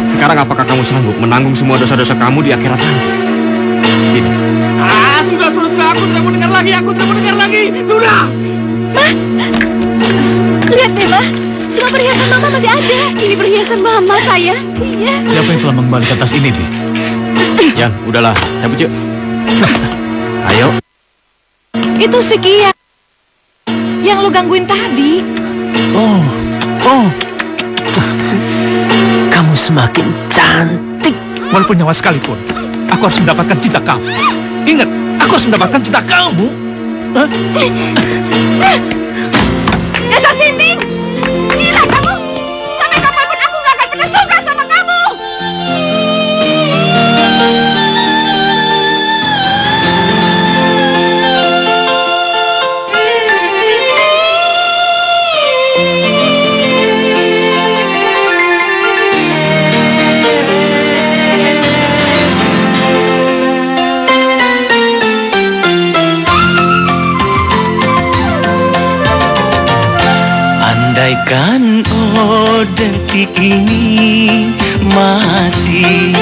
Sekarang apakah kamu sanggup menanggung semua dosa-dosa kamu di akhirat nanti? Tidak. Sudah. Aku tidak mau dengar lagi. Sudah. Ma, lihat deh, Ma. Semua perhiasan Mama masih ada. Ini perhiasan Mama, sayang. Iya. Siapa yang telah mengembalikan tas ini, Bi? Yan, udahlah. Cabut yuk. Ayo. Itu si Kia yang lu gangguin tadi. Oh. Kamu semakin cantik. Walaupun nyawa sekalipun, aku harus mendapatkan cinta kamu. Ingat, aku harus mendapatkan cinta kamu. Dasar sinting! Gila kamu! Sampai kapanpun aku gak akan pernah suka sama kamu! Andaikan detik ini masih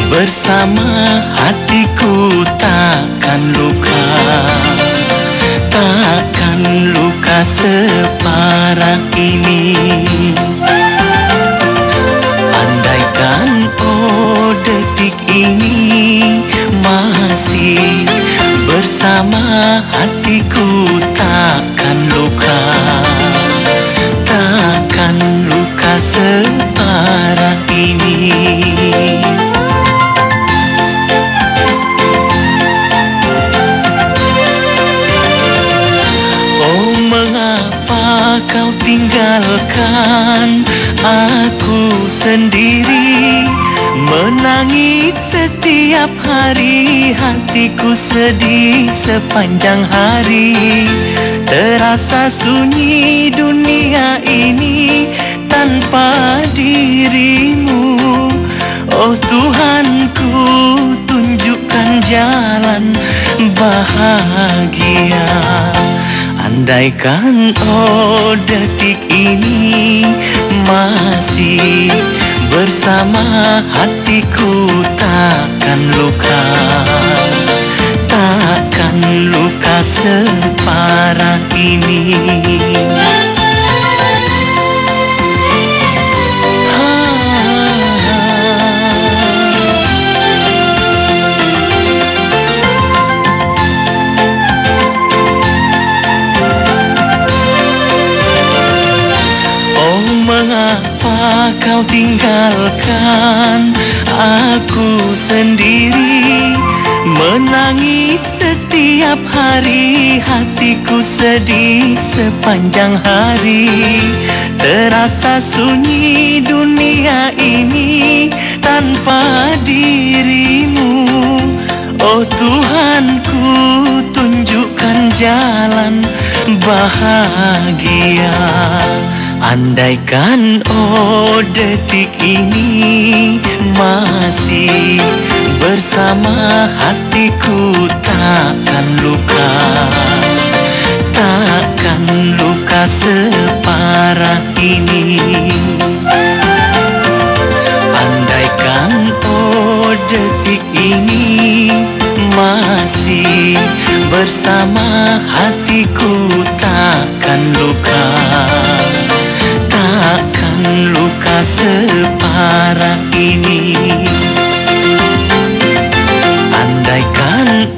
bersama hatiku, takkan luka separah ini. Andaikan detik ini masih bersama hatiku, takkan luka separah ini. Oh, mengapa kau tinggalkan aku sendiri, menangis setiap hari, hatiku sedih sepanjang hari. Terasa sunyi dunia ini tanpa dirimu. Oh Tuhanku, tunjukkan jalan bahagia. Andaikan detik ini masih bersama hatiku, takkan luka separah ini. Oh, mengapa kau tinggalkan aku sendiri, menangis setiap hari, hatiku sedih sepanjang hari. Terasa sunyi dunia ini tanpa dirimu. Oh Tuhanku, tunjukkan jalan bahagia. Andaikan detik ini masih bersama hatiku, takkan luka separah ini. Andaikan detik ini masih bersama hatiku, takkan luka separah ini. Andaikan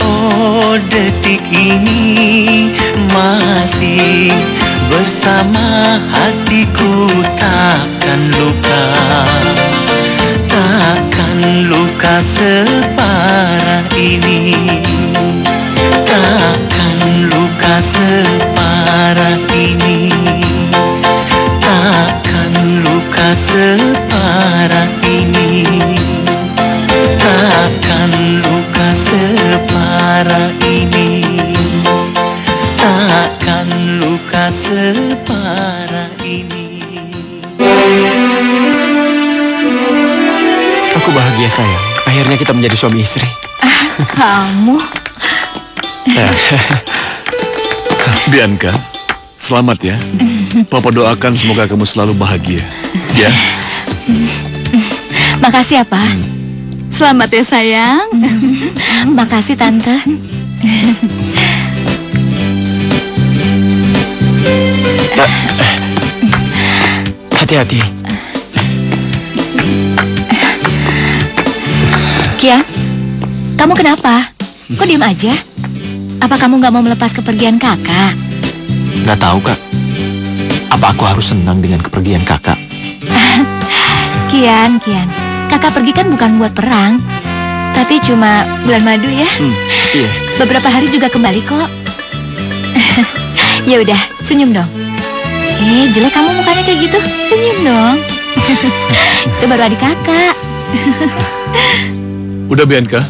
detik ini masih bersama hatiku, takkan luka separah ini. Takkan luka separah ini. Takkan luka separah ini. Takkan luka separah ini. Takkan luka separah ini. Aku bahagia sayang. Akhirnya kita menjadi suami istri. Kamu? Bianca, selamat ya. Papa doakan semoga kamu selalu bahagia. Ya. Makasih ya, Pak. Selamat ya, sayang. Makasih, Tante. Hati-hati. Kian, kamu kenapa? Kok diam aja? Apa kamu nggak mau melepas kepergian kakak? Nggak tahu, Kak. Apa aku harus senang dengan kepergian kakak? Kian, kakak pergi kan bukan buat perang, tapi cuma bulan madu ya. Iya. Beberapa hari juga kembali kok. Ya udah, senyum dong. Jelek kamu mukanya kayak gitu. Senyum dong. Itu baru adik kakak. Udah Bianca.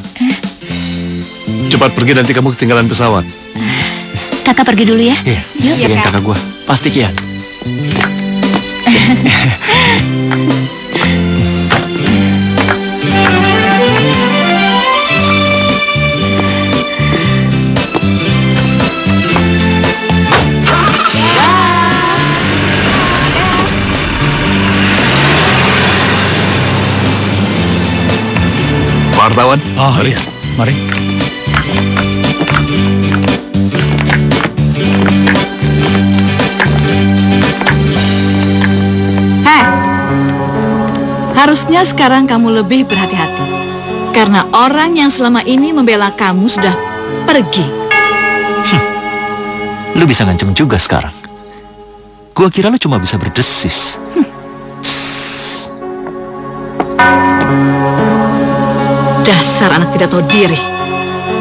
Cepat pergi, nanti kamu ketinggalan pesawat. Kakak pergi dulu ya. Iya. Yuk. Jagain kakak gua. Pasti Kian. Wartawan, Mari. Mari. Harusnya sekarang kamu lebih berhati-hati. Karena orang yang selama ini membela kamu sudah pergi. Lu bisa ngancem juga sekarang. Gua kira lu cuma bisa berdesis. Dasar anak tidak tahu diri.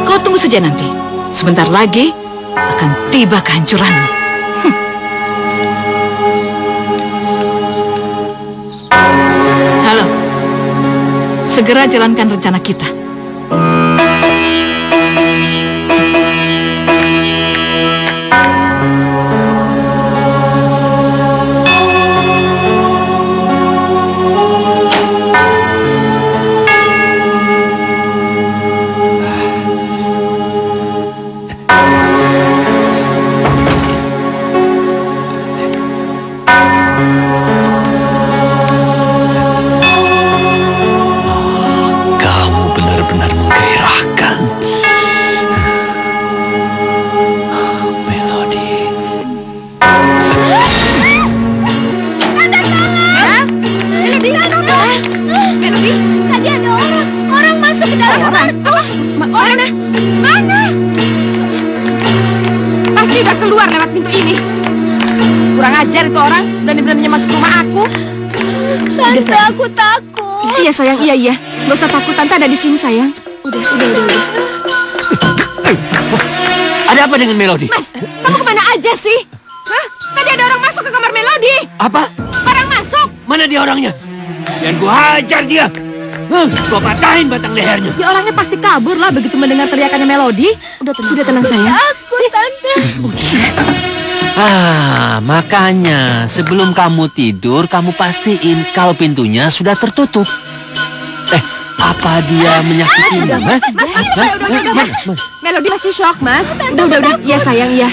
Kau tunggu saja nanti. Sebentar lagi akan tiba kehancuranmu. Halo. Segera jalankan rencana kita. Kamu benar-benar menggairahkan. Melody. Melody, tadi ada orang masuk ke dalam kamarku. Mana? Pasti udah keluar lewat pintu ini. Kurang ajar itu orang, berani-beraninya masuk rumah aku. Tante, aku takut. Iya sayang, iya. Gak usah takut, Tante ada di sini sayang. Udah. Ada apa dengan Melody? Mas, kamu kemana aja sih? Hah? Tadi ada orang masuk ke kamar Melody. Apa? Orang masuk. Mana dia orangnya? Dan gua hajar dia. Gua patahin batang lehernya. Ya orangnya pasti kabur lah begitu mendengar teriakannya Melody. Udah tenang sayang. Takut, Tante. Makanya sebelum kamu tidur, kamu pastiin kalau pintunya sudah tertutup. Apa dia menyakitimu? Mas. Melody masih shock, Mas. Udah. Ya sayang, ya.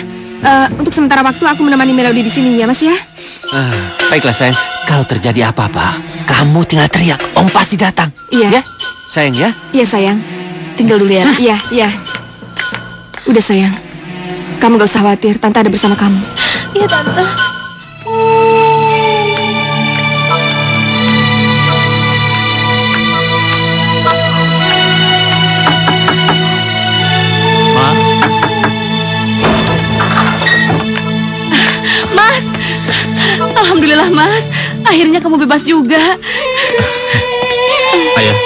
Untuk sementara waktu aku menemani Melody di sini ya, Mas ya. Baiklah sayang, kalau terjadi apa-apa, kamu tinggal teriak. Om pasti datang. Iya. Ya, sayang ya. Iya sayang. Tinggal dulu ya. Iya. Udah sayang. Kamu gak usah khawatir, Tante ada bersama kamu. Iya, Tante. Mas, alhamdulillah Mas. Akhirnya kamu bebas juga. Ayah.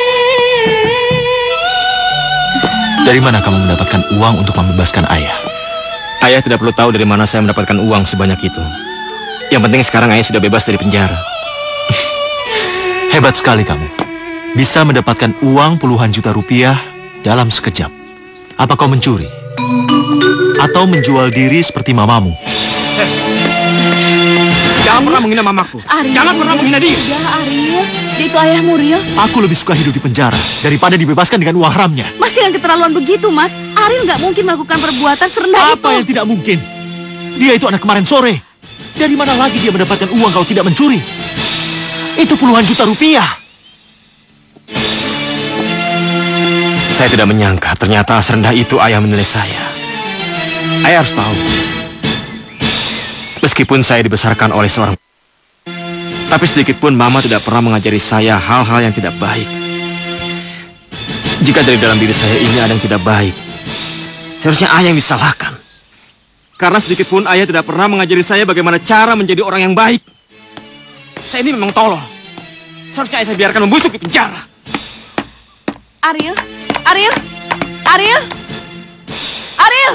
Dari mana kamu mendapatkan uang untuk membebaskan ayah? Ayah tidak perlu tahu dari mana saya mendapatkan uang sebanyak itu. Yang penting sekarang ayah sudah bebas dari penjara. Hebat sekali kamu. Bisa mendapatkan uang puluhan juta rupiah dalam sekejap. Apa kau mencuri? Atau menjual diri seperti mamamu? Jangan pernah menghina mamaku. Ariel. Jangan pernah menghina dia. Ya, Ariel. Dia itu ayahmu, Rio. Aku lebih suka hidup di penjara daripada dibebaskan dengan uang haramnya. Mas jangan keterlaluan begitu, Mas. Ariel nggak mungkin melakukan perbuatan serendah itu. Apa yang tidak mungkin? Dia itu anak kemarin sore. Dari mana lagi dia mendapatkan uang kalau tidak mencuri? Itu puluhan juta rupiah. Saya tidak menyangka ternyata serendah itu ayah menilai saya. Ayah harus tahu. Meskipun saya dibesarkan oleh seorang, tapi sedikit pun mama tidak pernah mengajari saya hal-hal yang tidak baik. Jika dari dalam diri saya ini ada yang tidak baik, seharusnya ayah yang disalahkan. Karena sedikit pun ayah tidak pernah mengajari saya bagaimana cara menjadi orang yang baik. Saya ini memang tolol. Seharusnya ayah saya biarkan membusuk di penjara. Ariel, Ariel, Ariel, Ariel.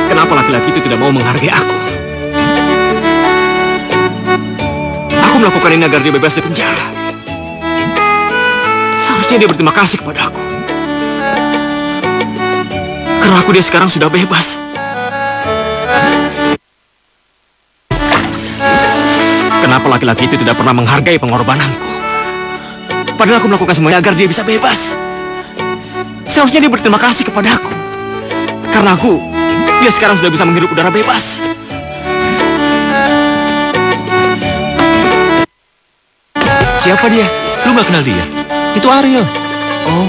Kenapa laki-laki itu tidak mau menghargai aku? Aku melakukan ini agar dia bebas dari penjara. Seharusnya dia berterima kasih kepada aku. Karena aku dia sekarang sudah bebas. Kenapa laki-laki itu tidak pernah menghargai pengorbananku? Padahal aku melakukan semuanya agar dia bisa bebas. Seharusnya dia berterima kasih kepada aku. Karena dia sekarang sudah bisa menghirup udara bebas. Siapa dia? Lu gak kenal dia? Itu Ariel. Oh.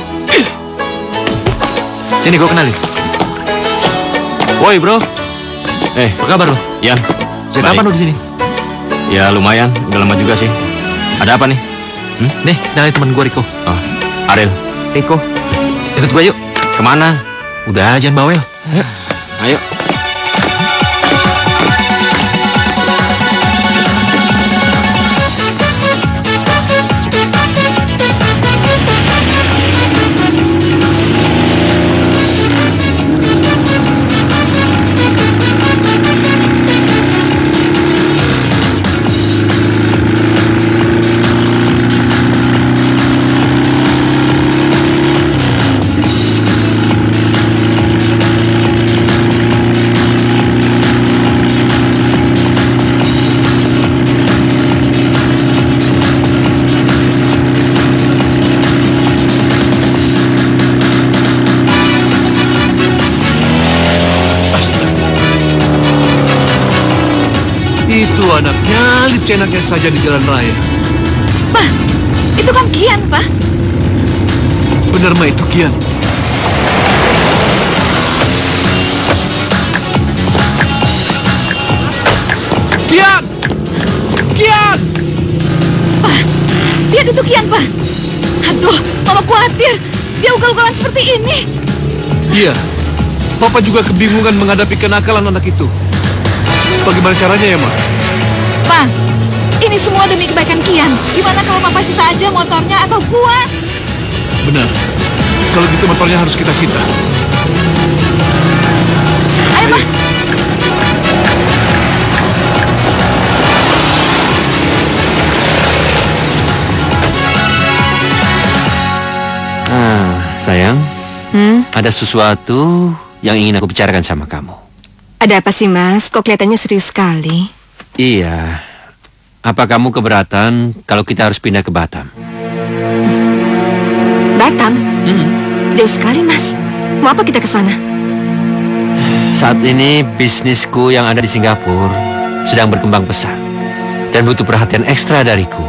Sini gue kenalin. Woi bro. Apa kabar lu? Yan. Cerita apa lu di sini? Ya lumayan, udah lama juga sih. Ada apa nih? Nih, kenalin teman gue Riko. Oh, Ariel. Riko, ikut gue yuk. Kemana? Udah, jangan bawel. Ayo. Itu anak nyalip seenaknya saja di jalan raya. Pak, itu kan Kian, Pak. Benar mah itu Kian. Kian! Kian! Pak, lihat itu Kian, Pak. Aduh, Mama khawatir. Dia ugal-ugalan seperti ini. Iya, Papa juga kebingungan menghadapi kenakalan anak itu. Bagaimana caranya ya, Ma? Pak, ini semua demi kebaikan Kian. Gimana kalau Papa sita aja motornya atau gua? Benar. Kalau gitu motornya harus kita sita. Ayo, Ma. Sayang, ada sesuatu yang ingin aku bicarakan sama kamu. Ada apa sih, Mas? Kok kelihatannya serius sekali? Iya. Apa kamu keberatan kalau kita harus pindah ke Batam? Batam? Jauh sekali, Mas. Mau apa kita ke sana? Saat ini bisnisku yang ada di Singapura sedang berkembang pesat dan butuh perhatian ekstra dariku.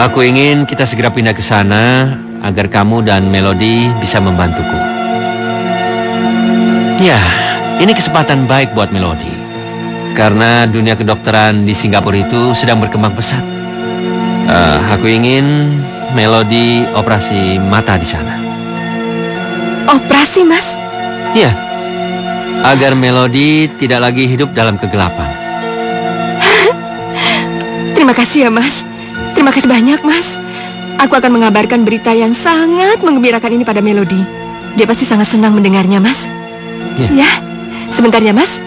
Aku ingin kita segera pindah ke sana agar kamu dan Melody bisa membantuku. Ya, ini kesempatan baik buat Melody. Karena dunia kedokteran di Singapura itu sedang berkembang pesat. Aku ingin Melody operasi mata di sana. Operasi, Mas? Ya, agar Melody tidak lagi hidup dalam kegelapan. Terima kasih ya, Mas. Terima kasih banyak, Mas. Aku akan mengabarkan berita yang sangat menggembirakan ini pada Melody. Dia pasti sangat senang mendengarnya, Mas. Ya, sebentar ya, Mas.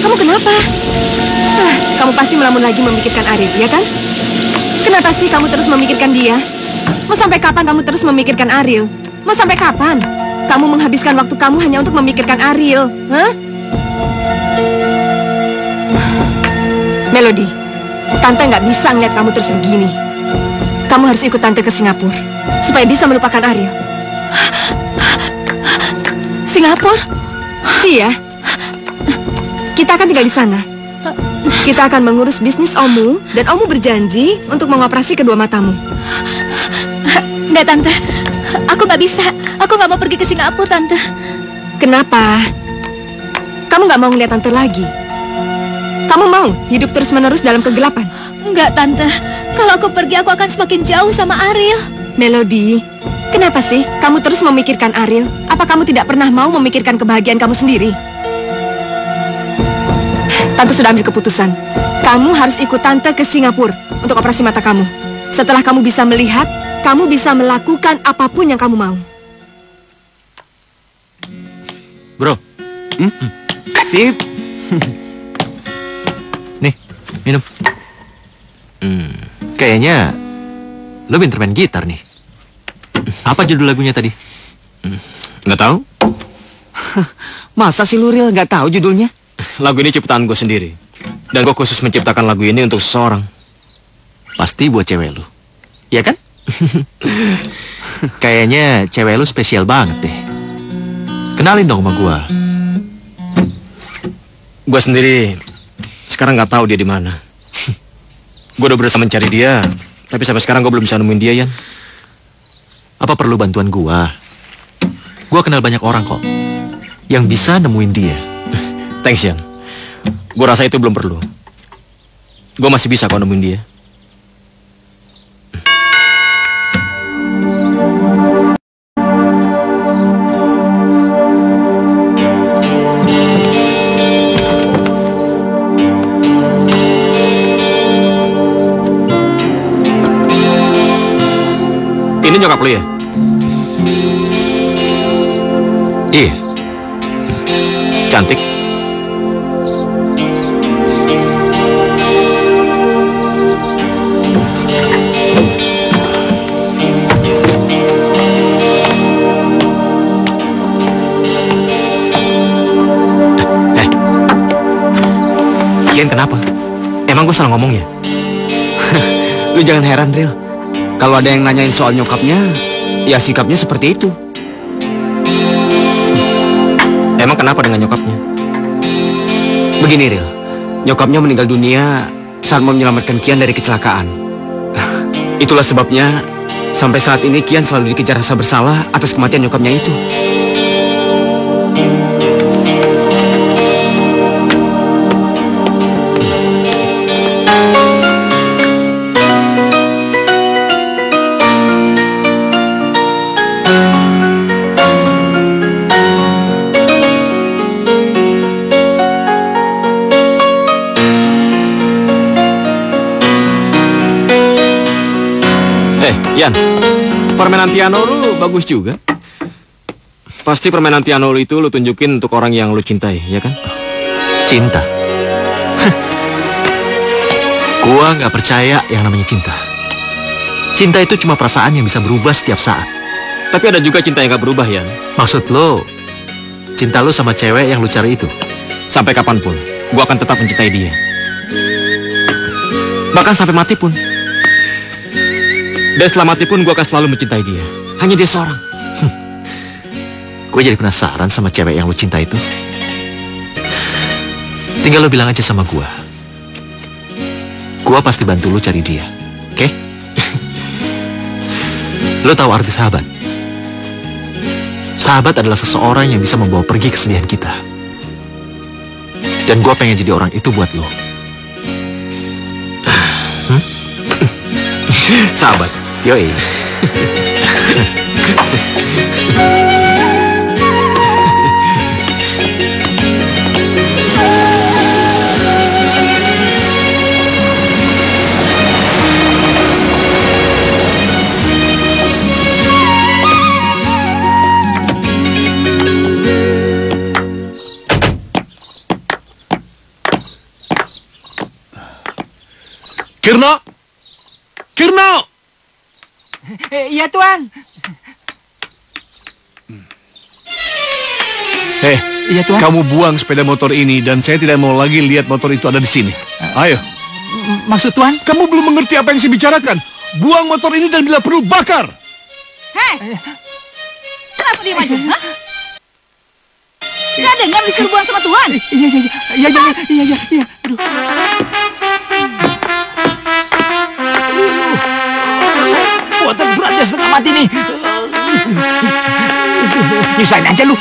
Kamu kenapa? Kamu pasti melamun lagi memikirkan Ariel, ya kan? Kenapa sih kamu terus memikirkan dia? Mau sampai kapan kamu terus memikirkan Ariel? Mau sampai kapan? Kamu menghabiskan waktu kamu hanya untuk memikirkan Ariel, hah? Melody, Tante nggak bisa ngeliat kamu terus begini. Kamu harus ikut Tante ke Singapura supaya bisa melupakan Ariel. Singapura? Iya. Kita akan tinggal di sana. Kita akan mengurus bisnis Omu dan Omu berjanji untuk mengoperasi kedua matamu. Nggak, Tante. Aku nggak bisa. Aku nggak mau pergi ke Singapura, Tante. Kenapa? Kamu nggak mau ngeliat Tante lagi? Kamu mau hidup terus-menerus dalam kegelapan? Nggak, Tante. Kalau aku pergi, aku akan semakin jauh sama Ariel. Melody, kenapa sih kamu terus memikirkan Ariel? Apa kamu tidak pernah mau memikirkan kebahagiaan kamu sendiri? Tante sudah ambil keputusan. Kamu harus ikut Tante ke Singapura untuk operasi mata kamu. Setelah kamu bisa melihat, kamu bisa melakukan apapun yang kamu mau. Bro. Sip. Nih, minum. Kayaknya lo pinter main gitar nih. Apa judul lagunya tadi? Nggak tahu. Masa sih lu, Ril, nggak tahu judulnya? Lagu ini ciptaan gue sendiri. Dan gue khusus menciptakan lagu ini untuk seseorang. Pasti buat cewek lu. Iya kan? Kayaknya cewek lu spesial banget deh. Kenalin dong sama gua. Gue sendiri sekarang nggak tahu dia di mana. Gue udah berusaha mencari dia, tapi sampai sekarang gue belum bisa nemuin dia, Yan. Apa perlu bantuan gua? Gua kenal banyak orang kok yang bisa nemuin dia. Thanks, Yan. Gue rasa itu belum perlu. Gue masih bisa kok nemuin dia. Ini nyokap lu ya? Iya. Cantik. Kian, kenapa? Emang gue salah ngomongnya? Lu jangan heran, Ril. Kalau ada yang nanyain soal nyokapnya, ya sikapnya seperti itu. Emang kenapa dengan nyokapnya? Begini, Ril. Nyokapnya meninggal dunia saat mau menyelamatkan Kian dari kecelakaan. Itulah sebabnya sampai saat ini Kian selalu dikejar rasa bersalah atas kematian nyokapnya itu. Yan, permainan piano lu bagus juga. Pasti permainan piano lu itu lu tunjukin untuk orang yang lu cintai, ya kan? Cinta? Gua nggak percaya yang namanya cinta. Cinta itu cuma perasaan yang bisa berubah setiap saat. Tapi ada juga cinta yang gak berubah, Yan. Maksud lo, cinta lo sama cewek yang lu cari itu? Sampai kapanpun, gua akan tetap mencintai dia. Bahkan sampai mati pun. Dan setelah mati pun gue akan selalu mencintai dia. Hanya dia seorang. Gue jadi penasaran sama cewek yang lu cinta itu. Tinggal lu bilang aja sama gue. Gue pasti bantu lu cari dia. Oke? Lu tahu arti sahabat? Sahabat adalah seseorang yang bisa membawa pergi kesedihan kita. Dan gue pengen jadi orang itu buat lu. Sahabat. Yoi. Kirno! Kirno! Iya, Tuan. Iya, Tuan. Kamu buang sepeda motor ini dan saya tidak mau lagi lihat motor itu ada di sini. Ayo. Maksud Tuan? Kamu belum mengerti apa yang saya bicarakan. Buang motor ini dan bila perlu bakar. Hei! Kenapa diam aja? Hah? Nggak dengar disuruh buang sama Tuhan? Iya. Aduh. Buatan beratnya setengah mati nih. Nyusahin aja lu.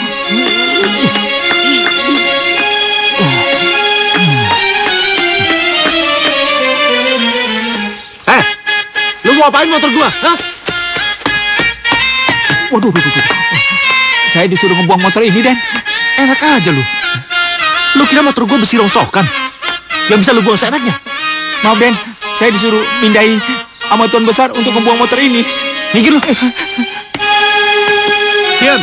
Lu mau apain motor gua? Hah? Waduh. Saya disuruh ngebuang motor ini, Den. Enak aja lu. Lu kira motor gue besi rongsokan? Yang bisa lu buang seenaknya? Maaf, Den. Saya disuruh pindahi sama Tuan Besar untuk ngebuang motor ini. Minggir lu. Kian.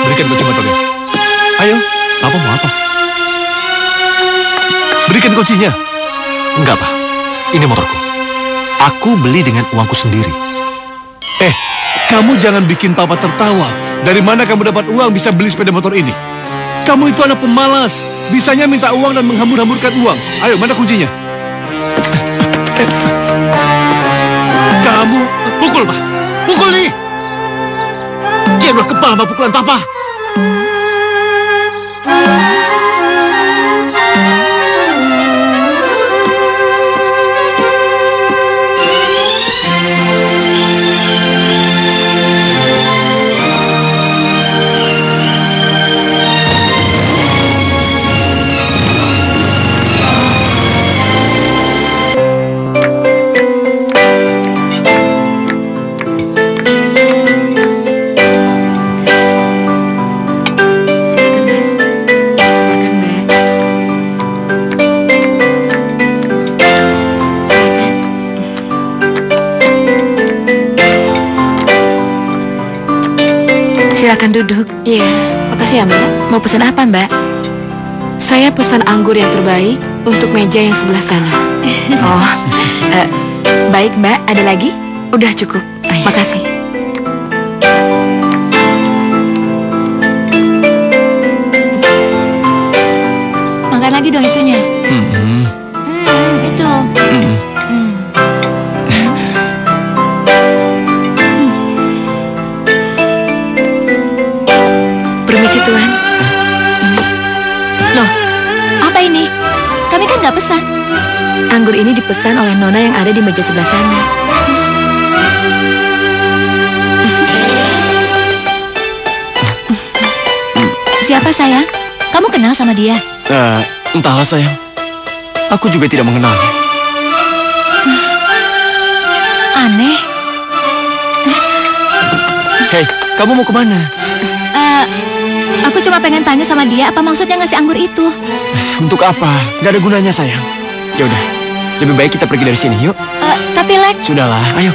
Berikan kunci motornya. Ayo. Apa mau apa? Berikan kuncinya. Enggak, Pak. Ini motorku. Aku beli dengan uangku sendiri. Kamu jangan bikin papa tertawa. Dari mana kamu dapat uang bisa beli sepeda motor ini? Kamu itu anak pemalas. Bisanya minta uang dan menghambur-hamburkan uang. Ayo, mana kuncinya? Kamu... Pukul, Pak. Pukul nih. Dia udah kebal sama pukulan Papa. Silakan duduk. Iya, makasih ya Mbak. Mau pesan apa Mbak? Saya pesan anggur yang terbaik untuk meja yang sebelah sana. Oh, baik Mbak. Ada lagi? Udah cukup. Makasih. Makan lagi dong itunya. Itu. Permisi Tuan. Loh, apa ini? Kami kan nggak pesan. Anggur ini dipesan oleh Nona yang ada di meja sebelah sana. Siapa sayang? Kamu kenal sama dia? Entahlah sayang. Aku juga tidak mengenalnya. Aneh. Hei, kamu mau kemana? Aku cuma pengen tanya sama dia apa maksudnya ngasih anggur itu. Untuk apa? Gak ada gunanya sayang. Ya udah, lebih baik kita pergi dari sini, yuk. Tapi Lek. Sudahlah, ayo.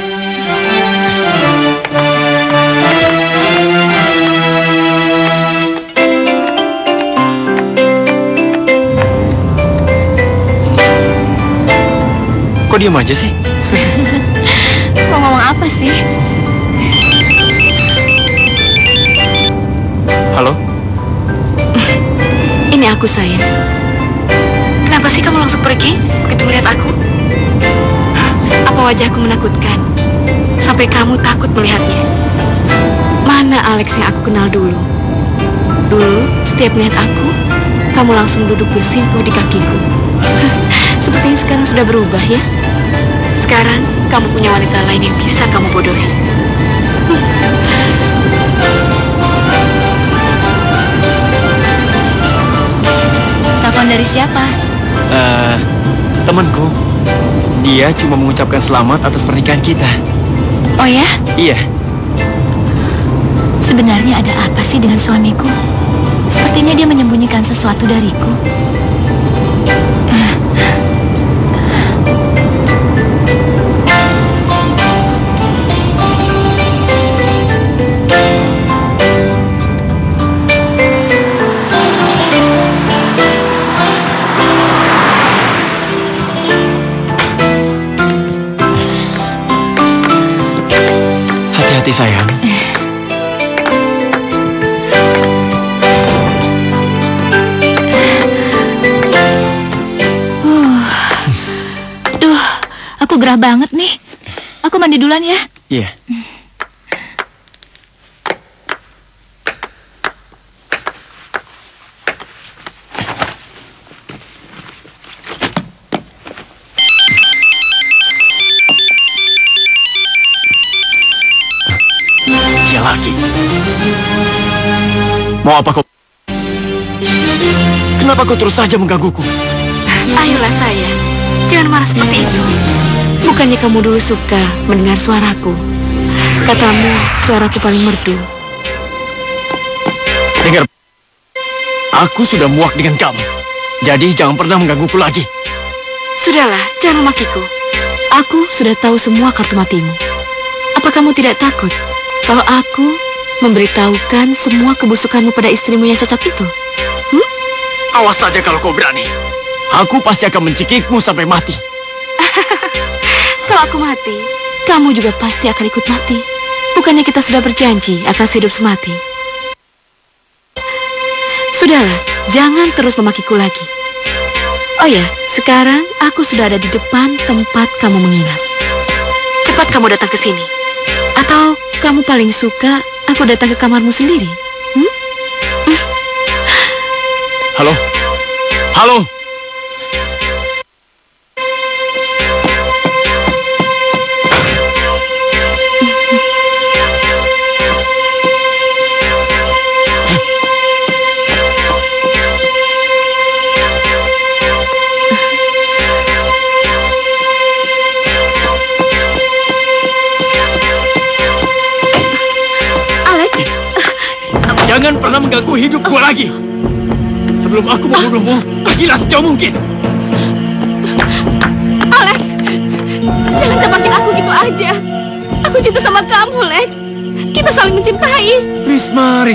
Kok diam aja sih? Mau ngomong apa sih? Halo? Ini aku sayang. Kenapa sih kamu langsung pergi begitu melihat aku? Apa wajahku menakutkan sampai kamu takut melihatnya? Mana Alex yang aku kenal dulu? Dulu setiap melihat aku, kamu langsung duduk bersimpuh di kakiku. Sepertinya sekarang sudah berubah ya. Sekarang kamu punya wanita lain yang bisa kamu bodohi. Telepon dari siapa? Temanku. Dia cuma mengucapkan selamat atas pernikahan kita. Oh ya? Iya. Sebenarnya ada apa sih dengan suamiku? Sepertinya dia menyembunyikan sesuatu dariku. hati-hati sayang. Duh, aku gerah banget nih. Aku mandi duluan ya. Iya. Dia lagi. Mau apa kau? Kenapa kau terus saja menggangguku? Ayolah sayang, jangan marah seperti itu. Bukannya kamu dulu suka mendengar suaraku? Katamu, suaraku paling merdu. Dengar, aku sudah muak dengan kamu. Jadi jangan pernah menggangguku lagi. Sudahlah, jangan memakiku. Aku sudah tahu semua kartu matimu. Apa kamu tidak takut kalau aku memberitahukan semua kebusukanmu pada istrimu yang cacat itu? Awas saja kalau kau berani. Aku pasti akan mencekikmu sampai mati. Kalau aku mati, kamu juga pasti akan ikut mati. Bukannya kita sudah berjanji akan hidup semati? Sudahlah, jangan terus memakiku lagi. Oh ya, sekarang aku sudah ada di depan tempat kamu menginap. Cepat kamu datang ke sini. Atau kamu paling suka aku datang ke kamarmu sendiri? Halo? Halo? Jangan pernah mengganggu hidup gua lagi. Sebelum aku membunuhmu, pergilah sejauh mungkin. Alex, jangan campakin aku gitu aja. Aku cinta sama kamu, Lex. Kita saling mencintai. Risma,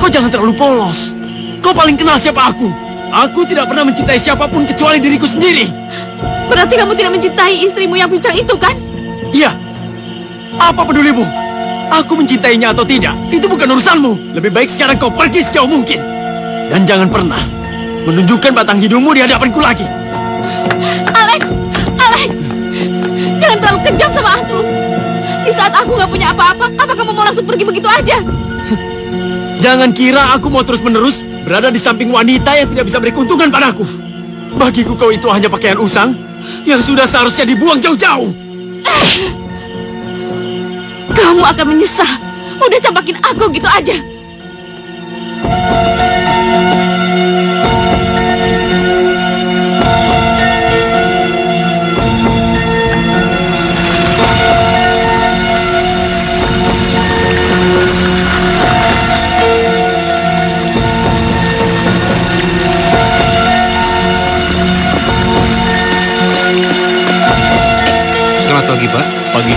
kau jangan terlalu polos. Kau paling kenal siapa aku. Aku tidak pernah mencintai siapapun kecuali diriku sendiri. Berarti kamu tidak mencintai istrimu yang pincang itu, kan? Iya. Apa pedulimu? Aku mencintainya atau tidak, itu bukan urusanmu. Lebih baik sekarang kau pergi sejauh mungkin. Dan jangan pernah menunjukkan batang hidungmu di hadapanku lagi. Alex! Jangan terlalu kejam sama aku. Di saat aku gak punya apa-apa kamu mau langsung pergi begitu aja? Jangan kira aku mau terus-menerus berada di samping wanita yang tidak bisa beri keuntungan padaku. Bagiku kau itu hanya pakaian usang yang sudah seharusnya dibuang jauh-jauh. Kamu akan menyesal. Udah campakin aku gitu aja. Selamat pagi, Pak. Pagi.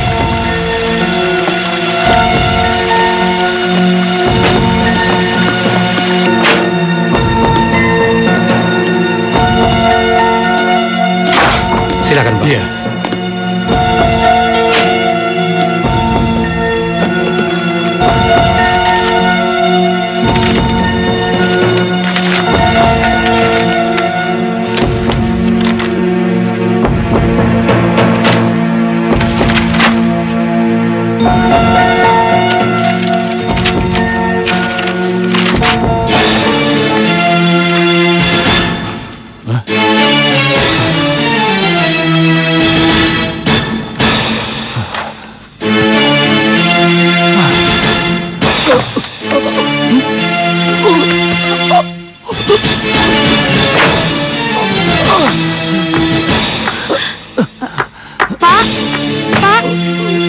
Silakan, Pak. Iya.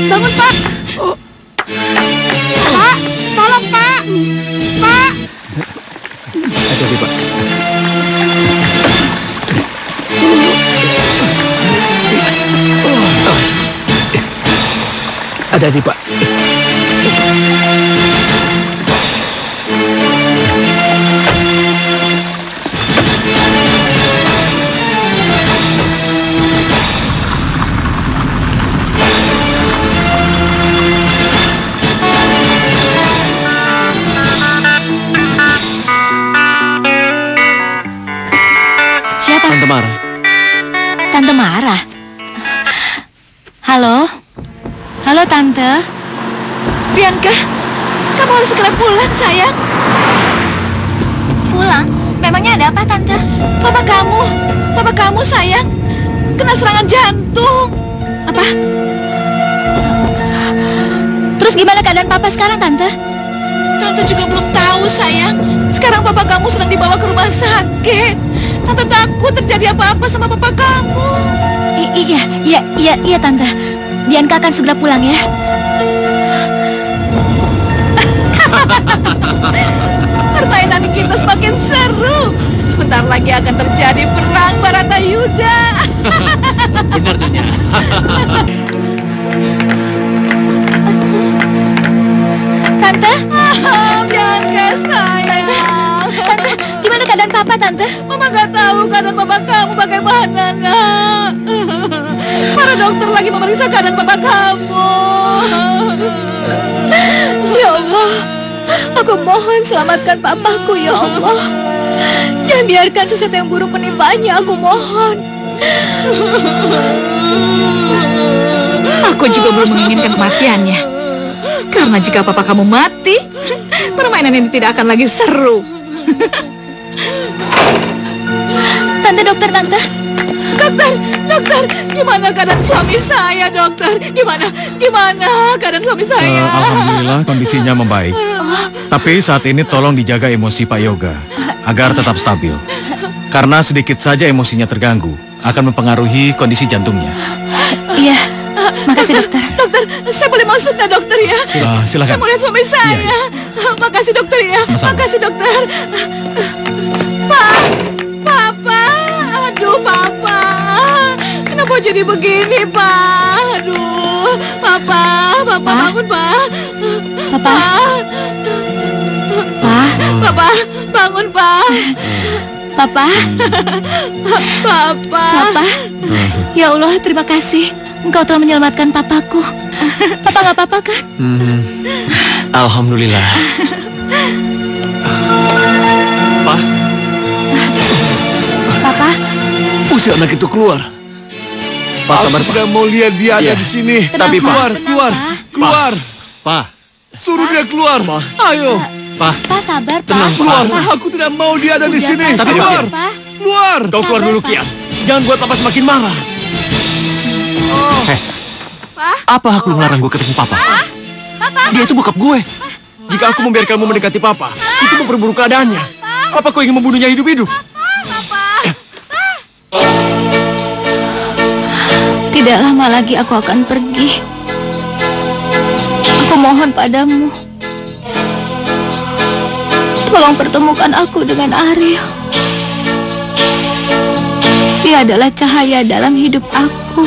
Bangun, Pak! Pak! Tolong, Pak! Pak! Hati-hati, Pak. Hati-hati, Pak. Halo, Tante. Bianca, kamu harus segera pulang, sayang. Pulang? Memangnya ada apa, Tante? Papa kamu sayang, kena serangan jantung. Apa? Terus gimana keadaan Papa sekarang, Tante? Tante juga belum tahu, sayang. Sekarang papa kamu sedang dibawa ke rumah sakit. Tante takut terjadi apa-apa sama papa kamu. Iya, Tante. Bianca akan segera pulang ya. Permainan kita semakin seru. Sebentar lagi akan terjadi perang Baratayuda. Benar, Nyonya. Tante? Bianca, sayang. Tante, gimana keadaan Papa, Tante? Mama gak tahu keadaan papa kamu bagaimana, nak. Para dokter lagi memeriksa keadaan papa kamu. Ya Allah, aku mohon selamatkan papaku, ya Allah. Jangan biarkan sesuatu yang buruk menimpanya, aku mohon. Aku juga belum menginginkan kematiannya. Karena jika papa kamu mati, permainan ini tidak akan lagi seru. Dokter, Gimana keadaan suami saya, dokter? Gimana keadaan suami saya? Alhamdulillah kondisinya membaik. Tapi saat ini tolong dijaga emosi Pak Yoga agar tetap stabil. Karena sedikit saja emosinya terganggu akan mempengaruhi kondisi jantungnya. Iya, makasih dokter. Dokter, saya boleh masuk nggak, dokter ya? Silakan. Saya mau lihat suami saya. Iya. Makasih dokter ya. Sama-sama. Makasih dokter. Papa, aduh Papa, kenapa jadi begini, Pak? Aduh, Papa bangun, Pak. Papa, bangun, Pak. Papa. Ya Allah, terima kasih. Engkau telah menyelamatkan papaku. Papa nggak apa-apa kan? Alhamdulillah. Pak. Papa. Usir anak itu keluar. Pak, sabar, Aku tidak mau lihat dia ada di sini. Tenang, Tapi Pak. keluar. Pak. Suruh dia keluar. Ayo. Pak. Pak, sabar, Pak. Tenang, Keluar. Pak. Aku tidak mau dia ada di sini. Pak, Keluar. sabar, Pak. Keluar. Kau keluar Sabar, dulu, Pak. Kian. Jangan buat Papa semakin marah. Apa hak lu ngelarang gue ketemu Papa? Dia itu bokap gue. Jika aku membiarkanmu mendekati Papa, itu memperburuk keadaannya. Apa kau ingin membunuhnya hidup-hidup? Tidak lama lagi aku akan pergi. Aku mohon padamu, tolong pertemukan aku dengan Ariel. Dia adalah cahaya dalam hidup aku.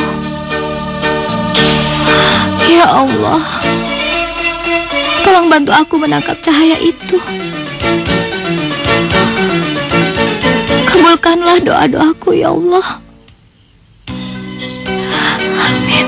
Ya Allah, tolong bantu aku menangkap cahaya itu. Kabulkanlah doa-doaku, ya Allah. Amin.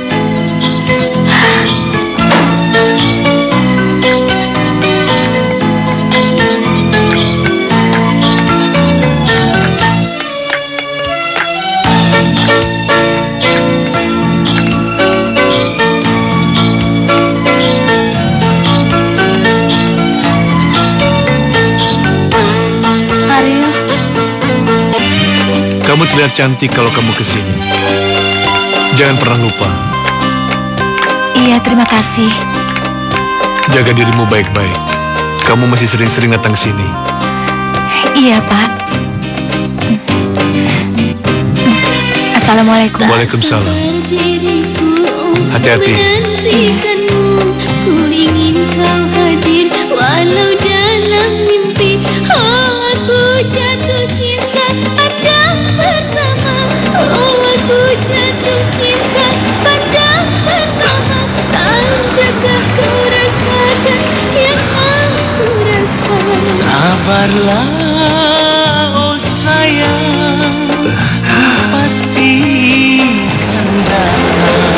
Ariel, Kamu terlihat cantik kalau kamu kesini. Jangan pernah lupa. iya terima kasih. Jaga dirimu baik-baik. Kamu masih sering-sering datang sini. Iya, Pak. Assalamualaikum. Waalaikumsalam. Hati-hati. Ku ingin kau hadir walau dalam mimpi. Oh, aku jatuh cinta pandang pertama. Oh, aku jatuh cinta pandang pertama. Tandakah kau rasakan yang aku rasakan? Sabarlah, oh sayang, pasti kan datang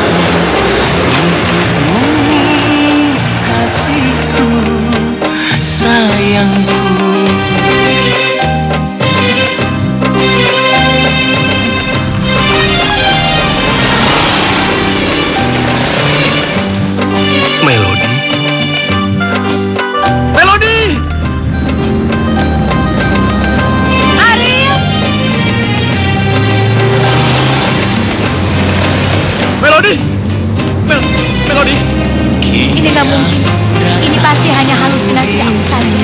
untukmu kasihku, sayangku. Ini gak mungkin. Ini pasti hanya halusinasi aku saja.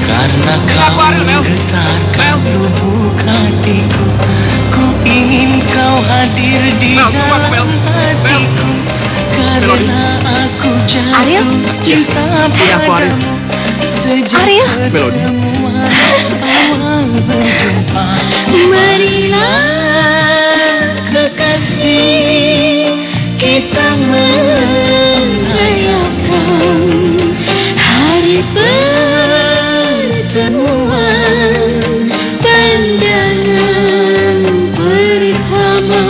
Karena kau menggetarkan lubuk hatiku, ku ingin kau hadir di dalam hatiku. Karena aku jatuh cinta padamu sejak pertemuan awal berjumpa. Marilah kekasih, kita merayakan hari pertemuan, pandangan pertama.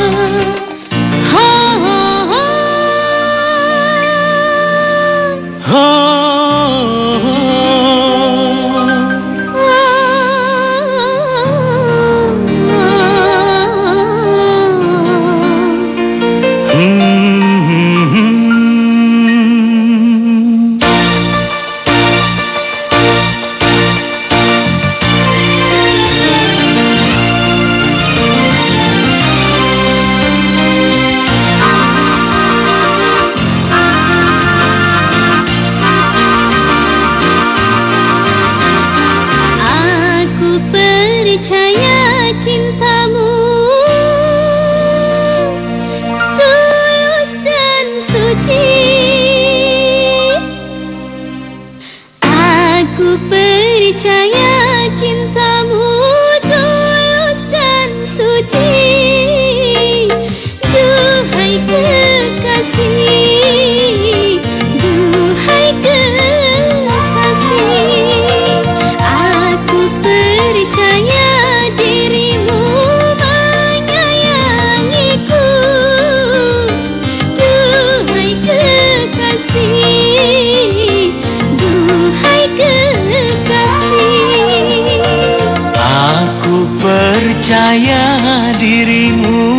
Percaya dirimu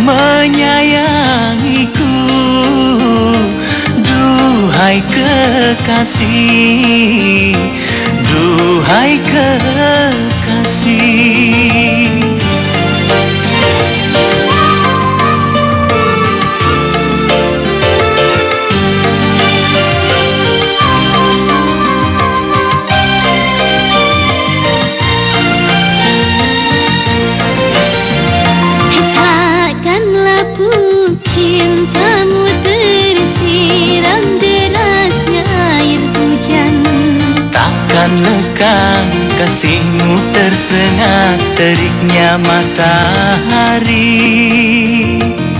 menyayangiku, duhai kekasih, duhai kekasih. Cintamu tersiram derasnya air hujan. Takkan lekang kasihmu tersengat teriknya matahari.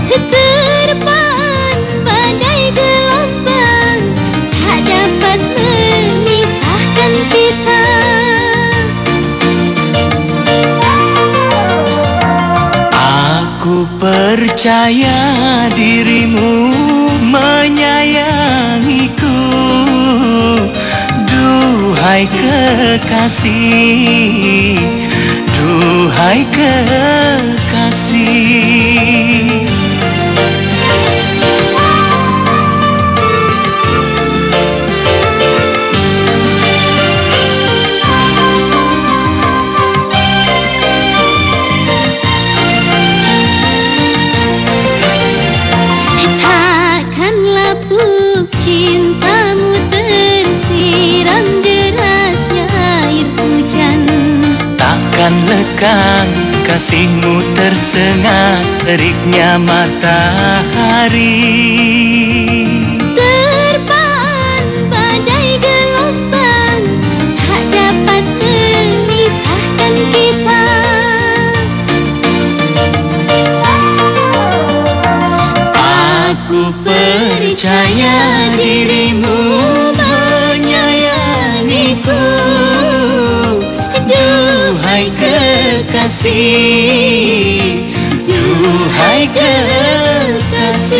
Terpaan badai gelombang tak dapat memisahkan kita. Aku percaya dirimu menyayangiku, duhai kekasih, duhai kekasih. Cintamu tersiram derasnya air hujan. Takkan lekang kasihmu tersengat teriknya matahari. Terpaan badai gelombang tak dapat memisahkan kita. Aku percaya dirimu menyayangiku, duhai kekasih, duhai kekasih.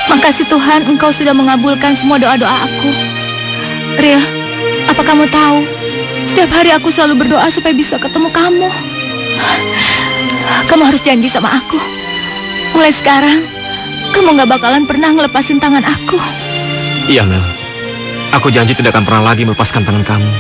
Makasih Tuhan, Engkau sudah mengabulkan semua doa-doa aku. Ril, apa kamu tahu? Setiap hari aku selalu berdoa supaya bisa ketemu kamu. Kamu harus janji sama aku. Mulai sekarang, kamu gak bakalan pernah ngelepasin tangan aku. Iya, Mel. Aku janji tidak akan pernah lagi melepaskan tangan kamu.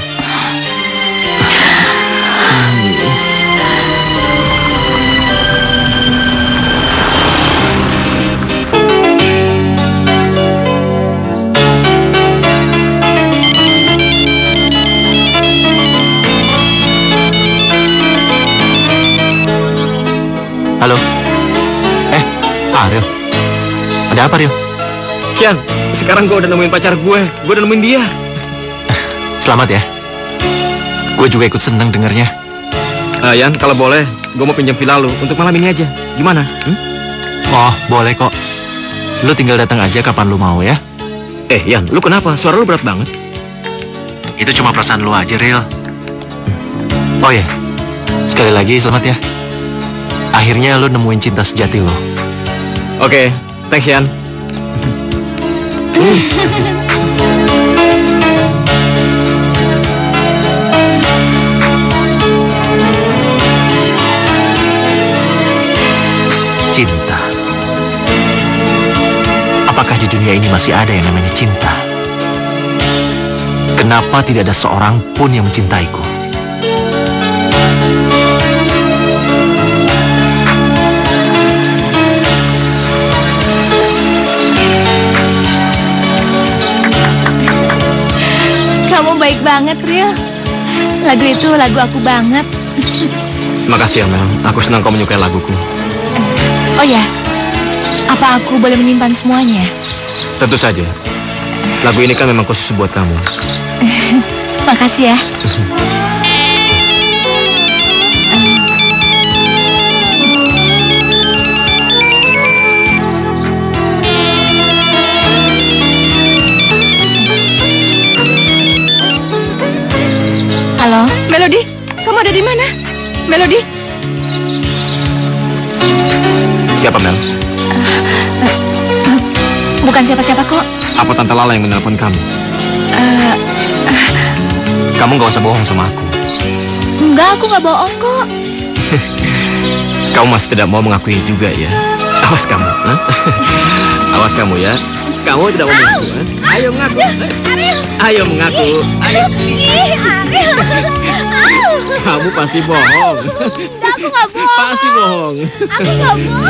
Ril. Ada apa, Ril? Kian, sekarang gue udah nemuin pacar gue. Gue udah nemuin dia. Selamat ya. Gue juga ikut seneng dengernya. Yan, kalau boleh, gue mau pinjam villa lu untuk malam ini aja. Gimana? Oh, boleh kok. Lu tinggal datang aja kapan lu mau ya. Yan, lu kenapa? Suara lu berat banget. Itu cuma perasaan lu aja, Ril. Oh ya, sekali lagi selamat ya. Akhirnya lu nemuin cinta sejati lo. Oke, thanks Yan. Cinta. Apakah di dunia ini masih ada yang namanya cinta? Kenapa tidak ada seorang pun yang mencintaiku? Kamu baik banget, Ril. Lagu itu lagu aku banget. Makasih ya, Mel. Aku senang kau menyukai laguku. Oh ya, apa aku boleh menyimpan semuanya? Tentu saja. Lagu ini kan memang khusus buat kamu. Makasih ya. Halo, Melody, kamu ada di mana? Melody? Siapa, Mel? Bukan siapa-siapa kok. Apa Tante Lala yang menelpon kamu? Kamu gak usah bohong sama aku. Enggak, aku gak bohong kok. Kamu masih tidak mau mengakui juga ya? Awas kamu, ha? Awas kamu ya. Kamu tidak mau mengaku, ha? Ayo mengaku. Ayo mengaku. Ayo. Kamu pasti bohong. Aku gak bohong. Pasti bohong. Aku gak bohong.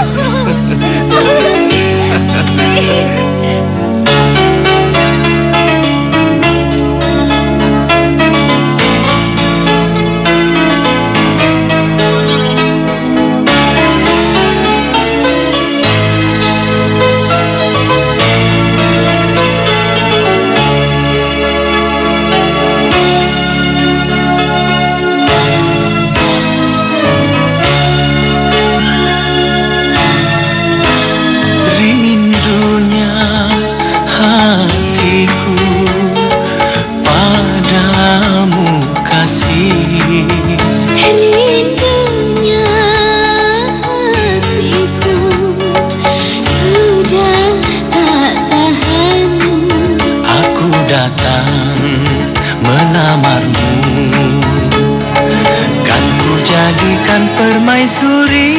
Permaisuri,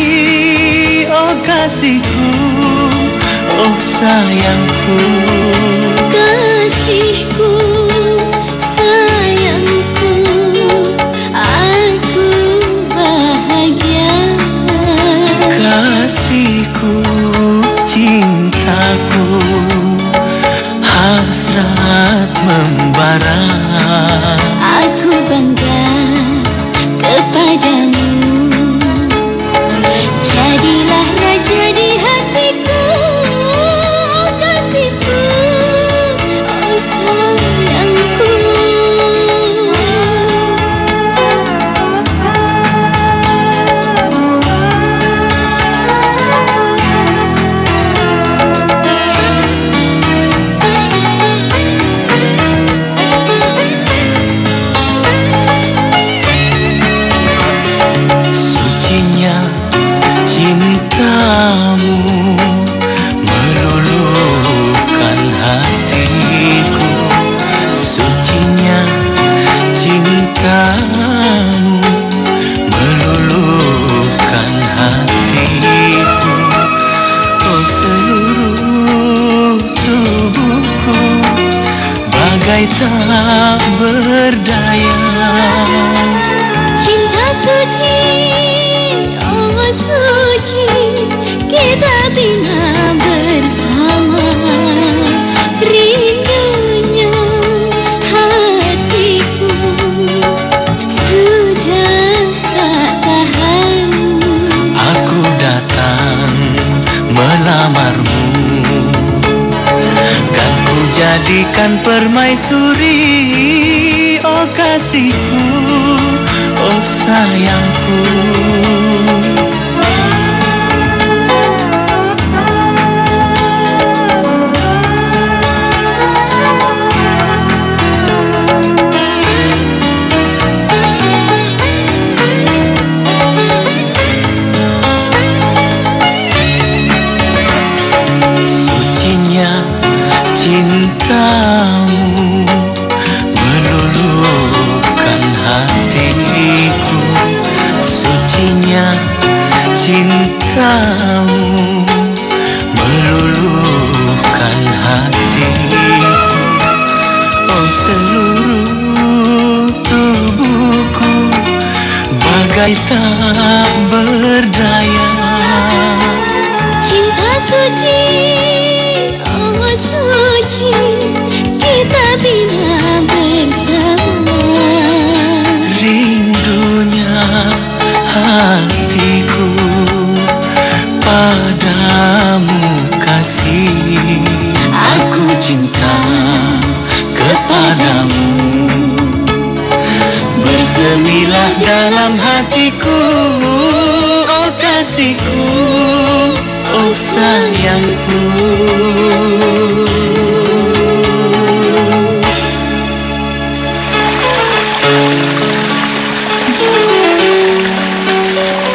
oh kasihku, oh sayangku. Kasihku, sayangku, aku bahagia. Kasihku, cintaku, hasrat membara. Aku bangga kepadamu. Jadilah raja di hatiku, oh kasihku, oh sayangku. Sucinya cintamu meluluhkan hatiku. Sucinya cintamu meluluhkan hatiku. Oh seluruh tubuhku bagai tak berdaya. Cinta suci, oh suci, kita bina bersama. Rindunya hatiku sudah tak tahan. Aku datang melamar lamarmu. Kan ku jadikan permaisuri, oh kasihku, oh sayangku. Cintamu meluluhkan hatiku, sucinya cintamu meluluhkan hatiku. Oh seluruh tubuhku bagai tak berdaya. Cinta suci, suci, kita bina bersama. Rindunya hatiku padamu kasih. Aku cinta kepadamu, bersemilah dalam hatiku, oh kasihku, oh sayangku.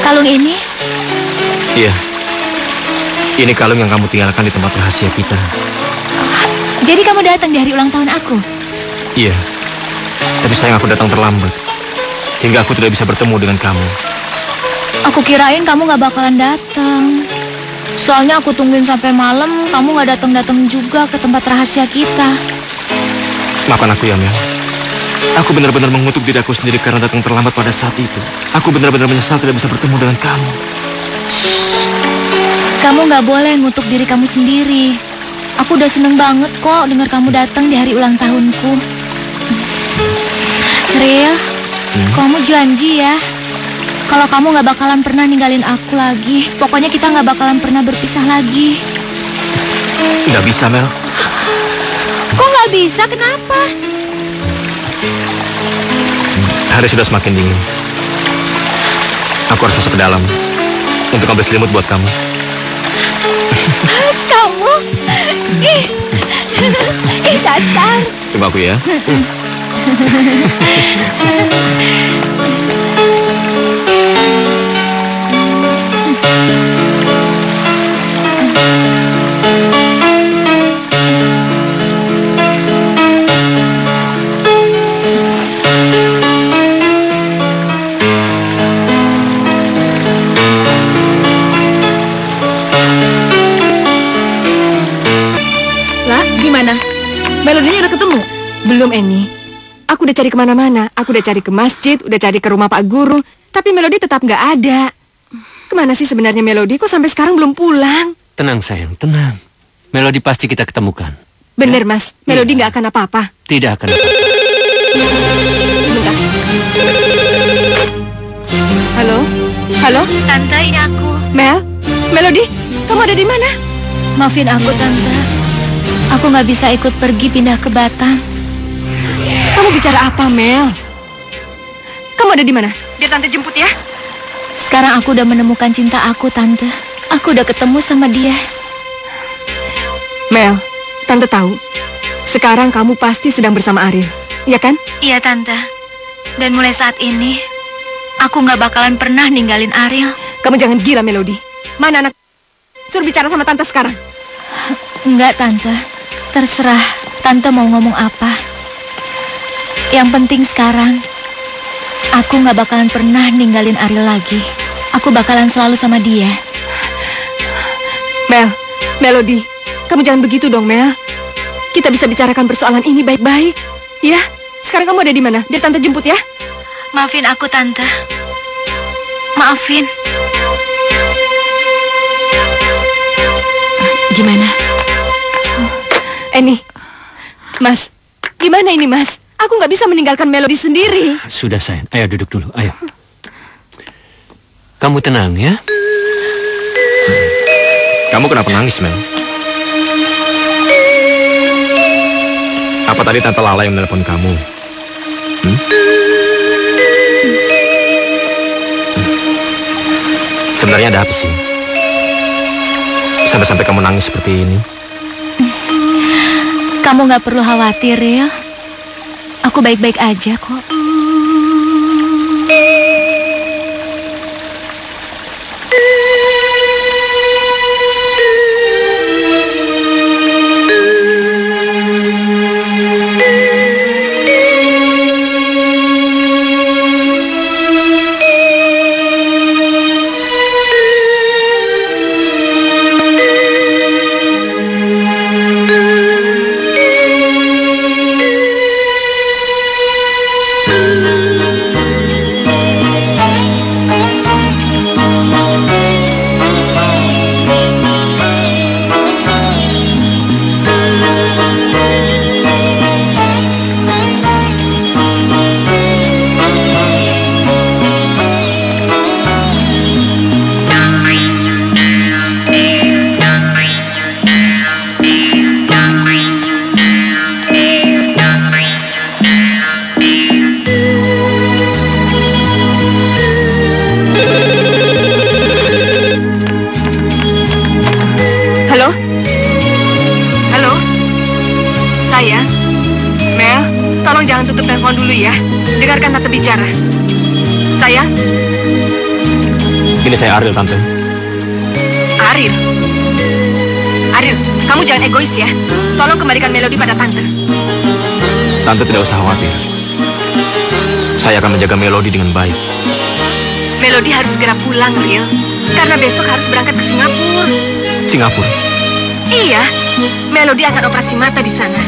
Kalung ini? Iya. Ini kalung yang kamu tinggalkan di tempat rahasia kita. Jadi kamu datang di hari ulang tahun aku? Iya. Tapi sayang aku datang terlambat, hingga aku tidak bisa bertemu dengan kamu. Aku kirain kamu gak bakalan datang. Soalnya aku tungguin sampai malam, kamu gak datang-datang juga ke tempat rahasia kita. Maafkan aku ya, Mel. Aku benar-benar mengutuk diri aku sendiri karena datang terlambat pada saat itu. Aku benar-benar menyesal tidak bisa bertemu dengan kamu. Kamu gak boleh ngutuk diri kamu sendiri. Aku udah seneng banget kok dengar kamu datang di hari ulang tahunku. Ril, kamu janji ya, kalau kamu gak bakalan pernah ninggalin aku lagi. Pokoknya kita gak bakalan pernah berpisah lagi. Gak bisa, Mel. Kok gak bisa? Kenapa? Hari sudah semakin dingin. Aku harus masuk ke dalam untuk ambil selimut buat kamu. Kamu? Ih, dasar. Coba aku ya. Melodinya udah ketemu? Belum, Eni. Aku udah cari kemana-mana. Aku udah cari ke masjid, udah cari ke rumah Pak Guru. Tapi Melodi tetap nggak ada. Kemana sih sebenarnya Melodi? Kok sampai sekarang belum pulang? Tenang sayang, tenang. Melodi pasti kita ketemukan. Bener, Mas. Melodi nggak akan apa-apa. Tidak akan apa-apa. Sebentar. Halo? Halo? Tante, ini aku. Mel? Melodi? Kamu ada di mana? Maafin aku, Tante. Aku nggak bisa ikut pergi pindah ke Batam. Kamu bicara apa, Mel? Kamu ada di mana? Biar Tante jemput ya. Sekarang aku udah menemukan cinta aku, Tante. Aku udah ketemu sama dia. Mel, Tante tahu. Sekarang kamu pasti sedang bersama Ariel, iya kan? Iya, Tante. Dan mulai saat ini, aku nggak bakalan pernah ninggalin Ariel. Kamu jangan gila, Melodi. Mana anak? Suruh bicara sama Tante sekarang. Enggak, Tante. Terserah Tante mau ngomong apa. Yang penting sekarang, aku nggak bakalan pernah ninggalin Ariel lagi. Aku bakalan selalu sama dia. Mel, Melodi, kamu jangan begitu dong, Mel. Kita bisa bicarakan persoalan ini baik-baik. Ya, sekarang kamu ada di mana? Biar Tante jemput ya. Maafin aku, Tante. Maafin. Gimana? Eni, Mas, gimana ini, Mas? Aku nggak bisa meninggalkan Melodi sendiri. Sudah sayang, ayo duduk dulu, ayo. Kamu tenang ya. Kamu kenapa nangis, Mel? Apa tadi Tante Lala yang menelpon kamu? Sebenarnya ada apa sih? Sampai-sampai kamu nangis seperti ini? Kamu gak perlu khawatir, Ril. Aku baik-baik aja kok. Ini saya Ariel, Tante. Ariel? Ariel, kamu jangan egois ya. Tolong kembalikan Melody pada Tante. Tante tidak usah khawatir. Saya akan menjaga Melody dengan baik. Melody harus segera pulang, Ariel. Karena besok harus berangkat ke Singapura. Singapura? Iya, Melody akan operasi mata di sana.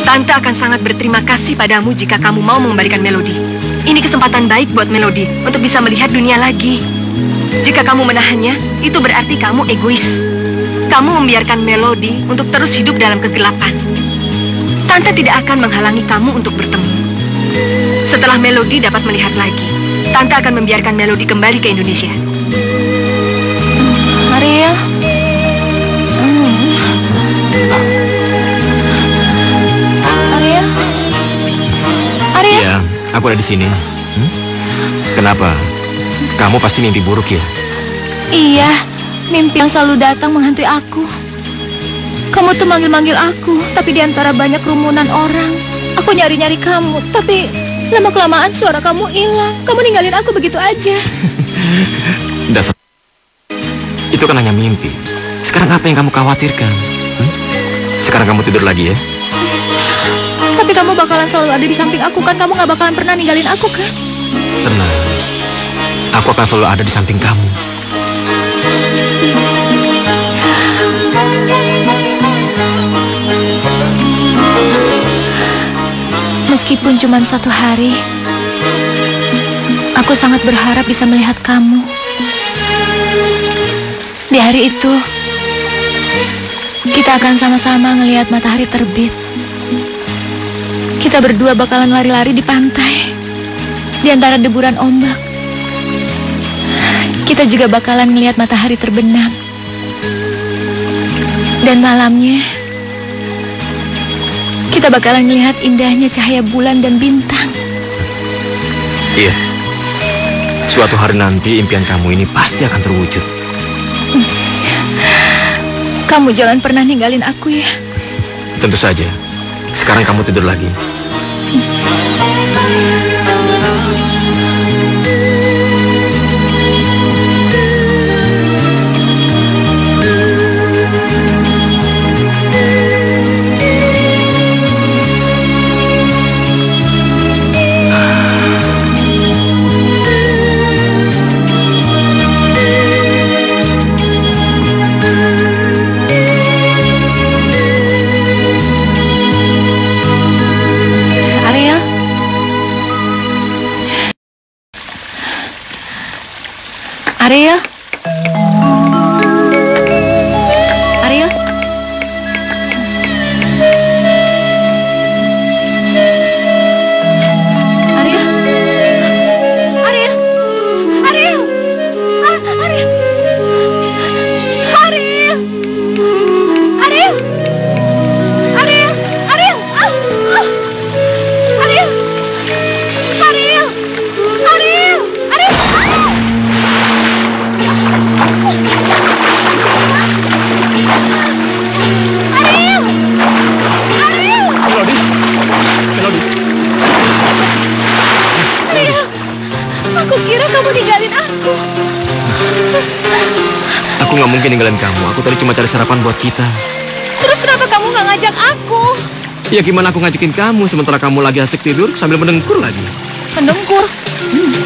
Tante akan sangat berterima kasih padamu jika kamu mau mengembalikan Melody. Ini kesempatan baik buat Melody untuk bisa melihat dunia lagi. Jika kamu menahannya, itu berarti kamu egois. Kamu membiarkan Melody untuk terus hidup dalam kegelapan. Tante tidak akan menghalangi kamu untuk bertemu. Setelah Melody dapat melihat lagi, Tante akan membiarkan Melody kembali ke Indonesia. Ariel. Ariel. Ariel. Iya, aku ada di sini. Kenapa? Kamu pasti mimpi buruk ya? Iya, mimpi yang selalu datang menghantui aku. Kamu tuh manggil-manggil aku, tapi di antara banyak kerumunan orang, aku nyari-nyari kamu, tapi lama-kelamaan suara kamu hilang. Kamu ninggalin aku begitu aja. Dasar. Itu kan hanya mimpi. Sekarang apa yang kamu khawatirkan? Sekarang kamu tidur lagi ya? Tapi kamu bakalan selalu ada di samping aku kan? Kamu gak bakalan pernah ninggalin aku kan? Tenang. Aku akan selalu ada di samping kamu. Meskipun cuma satu hari, aku sangat berharap bisa melihat kamu. Di hari itu, kita akan sama-sama ngelihat matahari terbit. Kita berdua bakalan lari-lari di pantai, di antara deburan ombak. Kita juga bakalan ngelihat matahari terbenam. Dan malamnya, kita bakalan ngelihat indahnya cahaya bulan dan bintang. Iya. Suatu hari nanti impian kamu ini pasti akan terwujud. Kamu jangan pernah ninggalin aku ya. Tentu saja. Sekarang kamu tidur lagi. Ariel? Ariel? Ariel? Ariel? Ariel? ninggalin aku. Aku nggak mungkin ninggalin kamu. Aku tadi cuma cari sarapan buat kita. Terus kenapa kamu nggak ngajak aku? Ya gimana aku ngajakin kamu sementara kamu lagi asik tidur sambil mendengkur lagi. Mendengkur?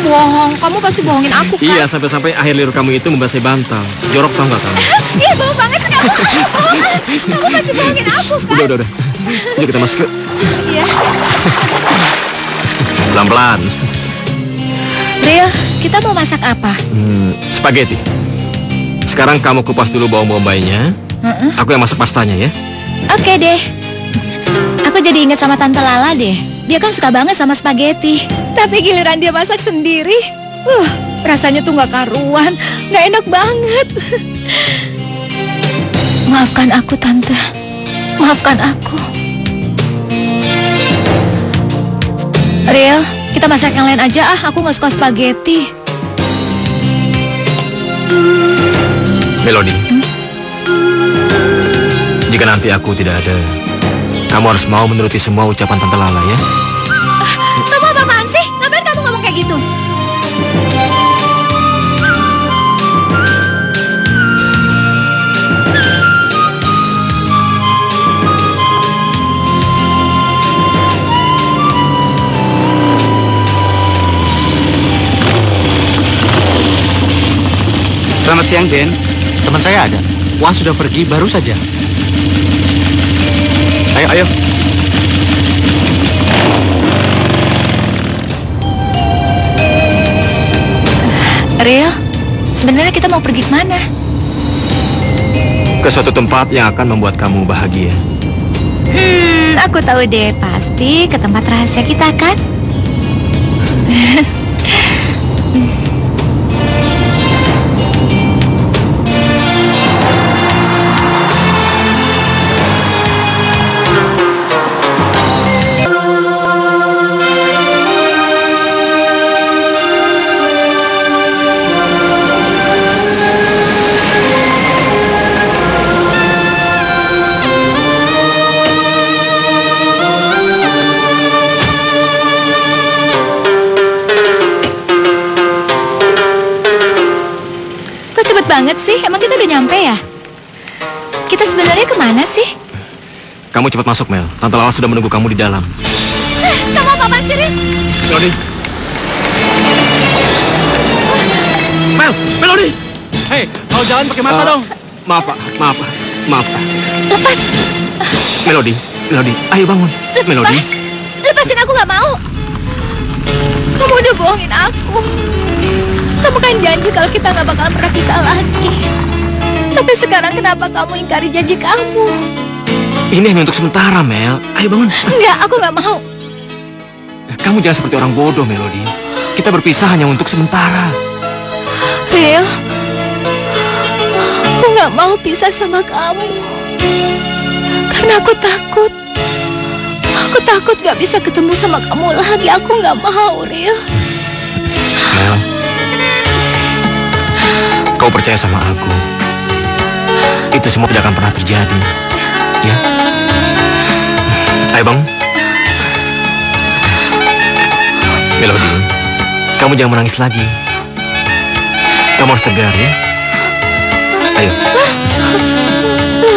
Bohong, kamu pasti bohongin aku kan? Iya, sampai-sampai akhir liur kamu itu membasahi bantal. Jorok tau nggak kamu? Iya, bohong banget sih kamu. Kamu pasti bohongin aku kan? Udah. Yuk kita masuk yuk. Iya. Pelan-pelan. Ril, kita mau masak apa? Spaghetti. Sekarang kamu kupas dulu bawang bombaynya. Aku yang masak pastanya ya. Oke deh. Aku jadi ingat sama Tante Lala deh. Dia kan suka banget sama spaghetti. Tapi giliran dia masak sendiri, rasanya tuh nggak karuan, nggak enak banget. Maafkan aku, Tante. Maafkan aku. Ril, kita masak yang lain aja ah. Aku nggak suka spaghetti. Melody. Jika nanti aku tidak ada, kamu harus mau menuruti semua ucapan Tante Lala ya. Kamu apa-apaan sih? Ngapain kamu ngomong kayak gitu? Selamat siang, Den. Teman saya ada. Wah, sudah pergi baru saja. Ayo. Ril, sebenarnya kita mau pergi kemana? Ke suatu tempat yang akan membuat kamu bahagia. Aku tahu deh, pasti ke tempat rahasia kita kan? Banget sih, emang kita udah nyampe ya? Kita sebenarnya kemana sih? Kamu cepat masuk, Mel. Tante Lala sudah menunggu kamu di dalam. Kamu apa-apaan sih, Rin? Melody. Melody. Hei, kau jalan pakai mata dong. Maaf, Pak. Lepas. Melody, ayo bangun. Lepas. Melody. Lepasin, aku nggak mau. Kamu udah bohongin aku. Kamu kan janji kalau kita nggak bakalan pernah pisah lagi. Tapi sekarang kenapa kamu ingkari janji kamu? Ini hanya untuk sementara, Mel. Ayo bangun. Enggak, aku nggak mau. Kamu jangan seperti orang bodoh, Melody. Kita berpisah hanya untuk sementara. Ril, aku nggak mau pisah sama kamu. Karena aku takut. Aku takut nggak bisa ketemu sama kamu lagi. Aku nggak mau, Ril. Mel. Kau percaya sama aku. Itu semua tidak akan pernah terjadi. Ya. Ayo bang. Melody, kamu jangan menangis lagi. Kamu harus tegar ya. Ayo.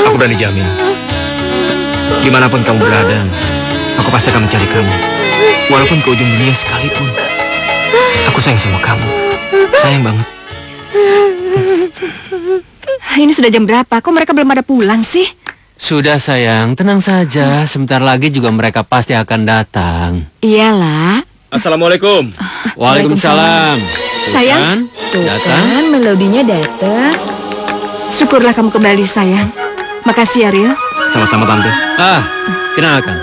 Aku berani jamin. Dimanapun kamu berada, aku pasti akan mencari kamu. Walaupun ke ujung dunia sekalipun. Aku sayang sama kamu. Sayang banget. Ini sudah jam berapa? Kok mereka belum ada pulang sih? Sudah sayang, tenang saja. Sebentar lagi juga mereka pasti akan datang. Iyalah. Assalamualaikum. Waalaikumsalam. Sayang, tuh datang. kan melodinya datang. Syukurlah kamu kembali sayang. Makasih ya Ril. Sama-sama tante. Kenalkan.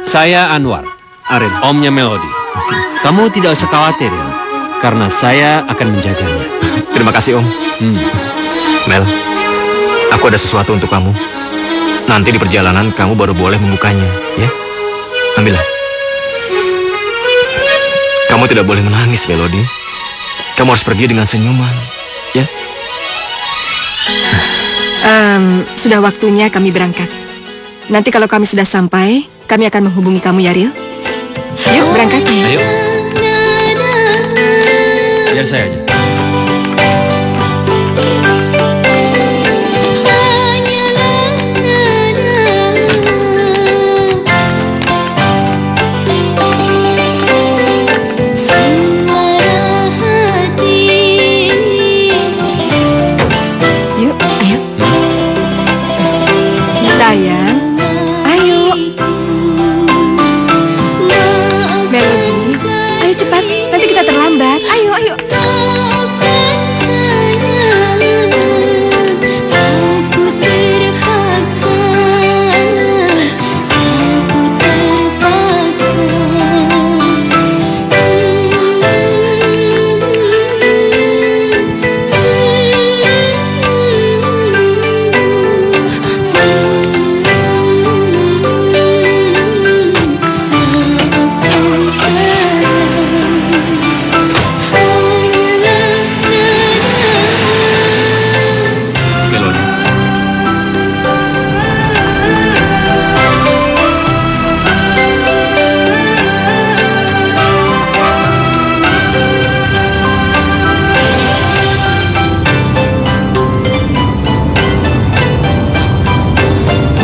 Saya Anwar, Arin, omnya Melody. Kamu tidak usah khawatir ya, karena saya akan menjaganya. Terima kasih om. Mel, aku ada sesuatu untuk kamu. Nanti di perjalanan kamu baru boleh membukanya, ya? Ambillah. Kamu tidak boleh menangis, Melody. Kamu harus pergi dengan senyuman, ya? Sudah waktunya kami berangkat. Nanti kalau kami sudah sampai, kami akan menghubungi kamu ya Ril. Yuk berangkat. Ayo. Biar saya aja.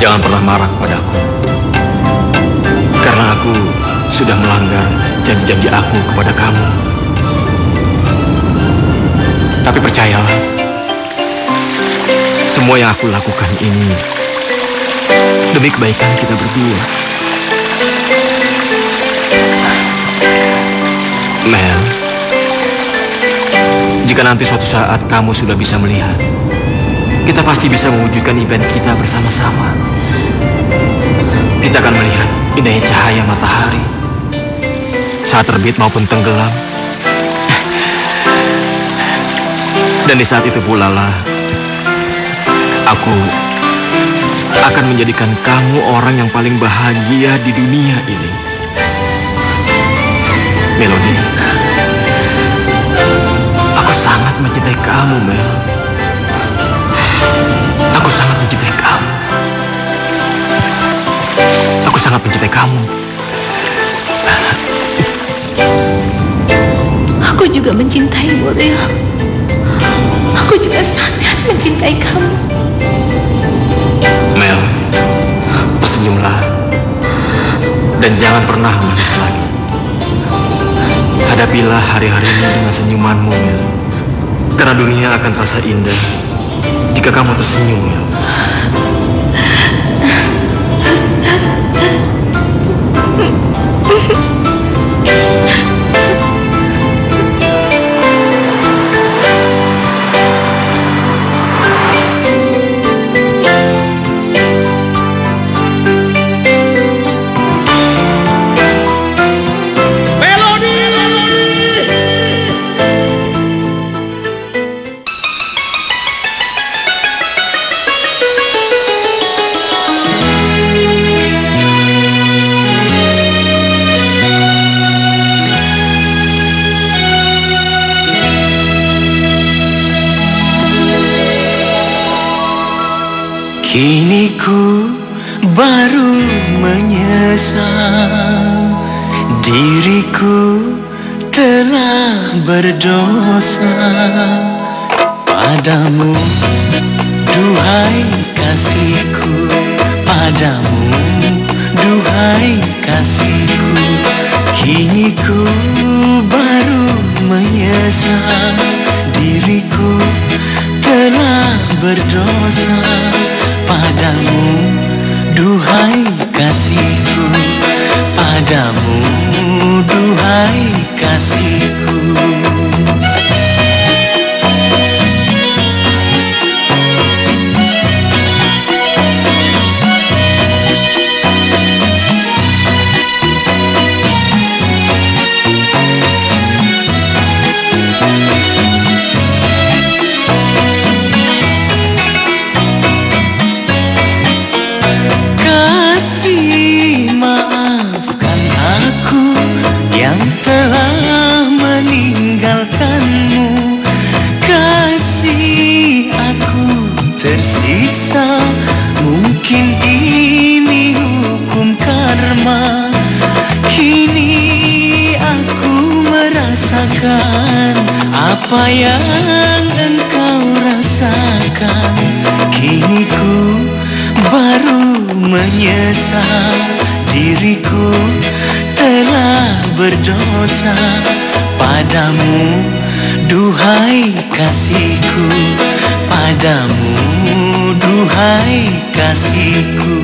Jangan pernah marah kepadaku. Karena aku sudah melanggar janji-janji aku kepada kamu. Tapi percayalah, semua yang aku lakukan ini demi kebaikan kita berdua. Mel, jika nanti suatu saat kamu sudah bisa melihat, kita pasti bisa mewujudkan impian kita bersama-sama. Kita akan melihat indahnya cahaya matahari saat terbit maupun tenggelam. Dan di saat itu pula lah, aku akan menjadikan kamu orang yang paling bahagia di dunia ini. Melody, aku sangat mencintai kamu, Mel. Aku sangat mencintai kamu. Aku sangat mencintai kamu. Aku juga mencintaimu, Rio. Aku juga sangat mencintai kamu. Mel, tersenyumlah dan jangan pernah menangis lagi. Hadapilah hari-harimu dengan senyumanmu, Mel. Karena dunia akan terasa indah jika kamu tersenyum, Mel. Kini ku baru menyesal, diriku telah berdosa padamu, duhai kasihku, padamu, duhai kasihku. Kini ku baru menyesal, diriku telah berdosa padamu, duhai kasihku, padamu, duhai kasihku. Telah meninggalkanmu, kasih aku tersiksa, mungkin ini hukum karma. Kini aku merasakan apa yang engkau rasakan. Kini ku baru menyesal, diriku telah berdosa padamu, duhai kasihku, padamu, duhai kasihku.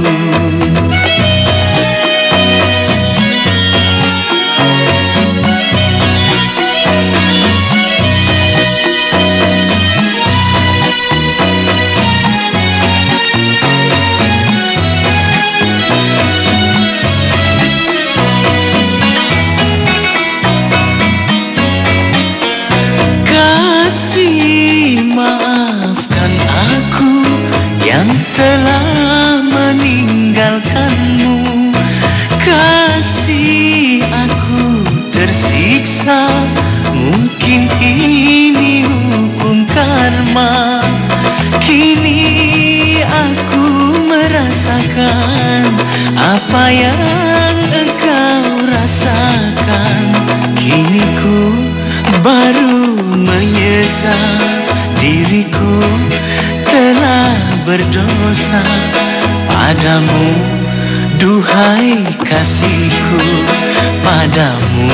Maafkan aku yang telah meninggalkanmu, kasih aku tersiksa, mungkin ini hukum karma. Kini aku merasakan apa yang engkau rasakan. Kini ku baru menyesal, diriku telah berdosa padamu, duhai kasihku, padamu,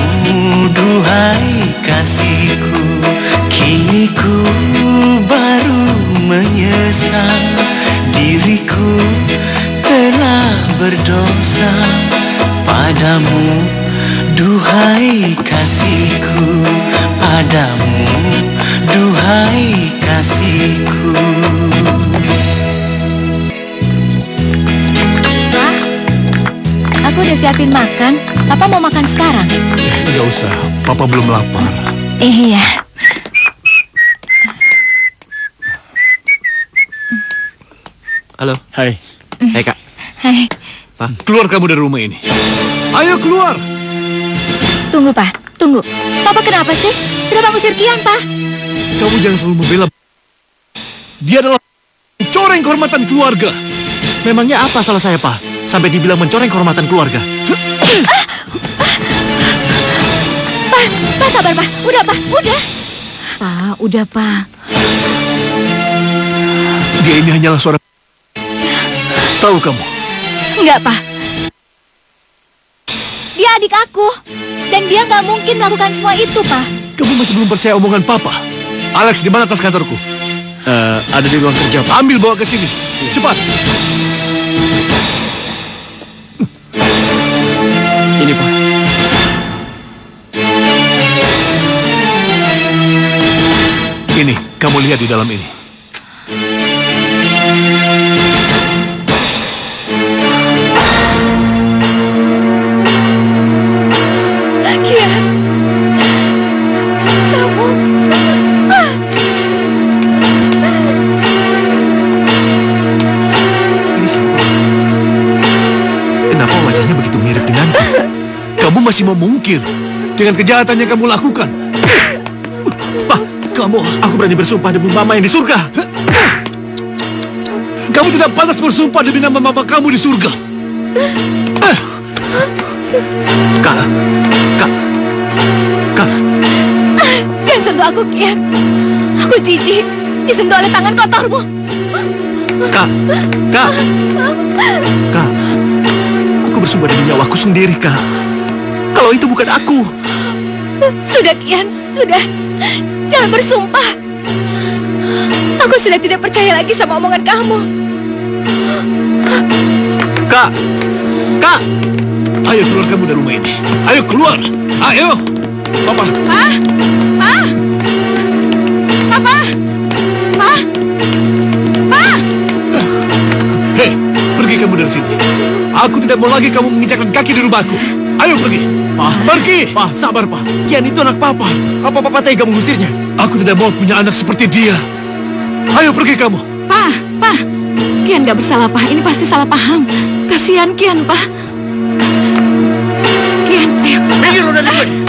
duhai kasihku. Kini ku baru menyesal, diriku telah berdosa. Padamu, duhai kasihku, padamu, duhai kasihku. Aku udah siapin makan. Papa mau makan sekarang? Nggak usah, Papa belum lapar. Iya. Halo. Hai. Hai, Kak. Hai. Keluar kamu dari rumah ini. Ayo keluar. Tunggu, Pak. Tunggu. Papa kenapa sih? Kenapa ngusir Kian, Pak? Kamu jangan selalu membela. Dia adalah mencoreng kehormatan keluarga. Memangnya apa salah saya, Pak? Sampai dibilang mencoreng kehormatan keluarga. Pak, sabar, Pak. Udah, Pak. Udah. Pak, udah, Pak. Dia ini hanyalah seorang... Tahu kamu? Enggak, Pak. Dia adik aku. Dan dia nggak mungkin melakukan semua itu, Pak. Kamu masih belum percaya omongan Papa? Alex, di mana tas kantorku? Ada di ruang kerja, Pak. Ambil, bawa ke sini. Cepat. Ini, Pak. Ini, kamu lihat di dalam ini. Kian, kamu... Ini siapa? Kenapa wajahnya begitu mirip denganku? Kamu masih mau mungkir dengan kejahatan yang kamu lakukan. Pak, aku berani bersumpah demi Mama yang di surga. Kamu tidak pantas bersumpah demi nama Mama kamu di surga. Kak. Jangan sentuh aku, Kian. Aku jijik disentuh oleh tangan kotormu. Kak. Aku bersumpah demi nyawaku sendiri, Kak. Kalau itu bukan aku. Sudah, Kian, sudah. Jangan bersumpah. Aku sudah tidak percaya lagi sama omongan kamu. Kak. Ayo keluar kamu dari rumah ini. Ayo keluar. Ayo. Papa. Hei, pergi kamu dari sini. Aku tidak mau lagi kamu menginjakkan kaki di rumahku. Ayo pergi. Pergi. Pak, sabar, Pak. Kian itu anak Papa. Apa Papa tega mengusirnya? Aku tidak mau punya anak seperti dia. Ayo pergi kamu. Pak. Kian gak bersalah, Pak. Ini pasti salah paham. Kasihan Kian, Pak. Kian, ayo. Minggir lo dari sini.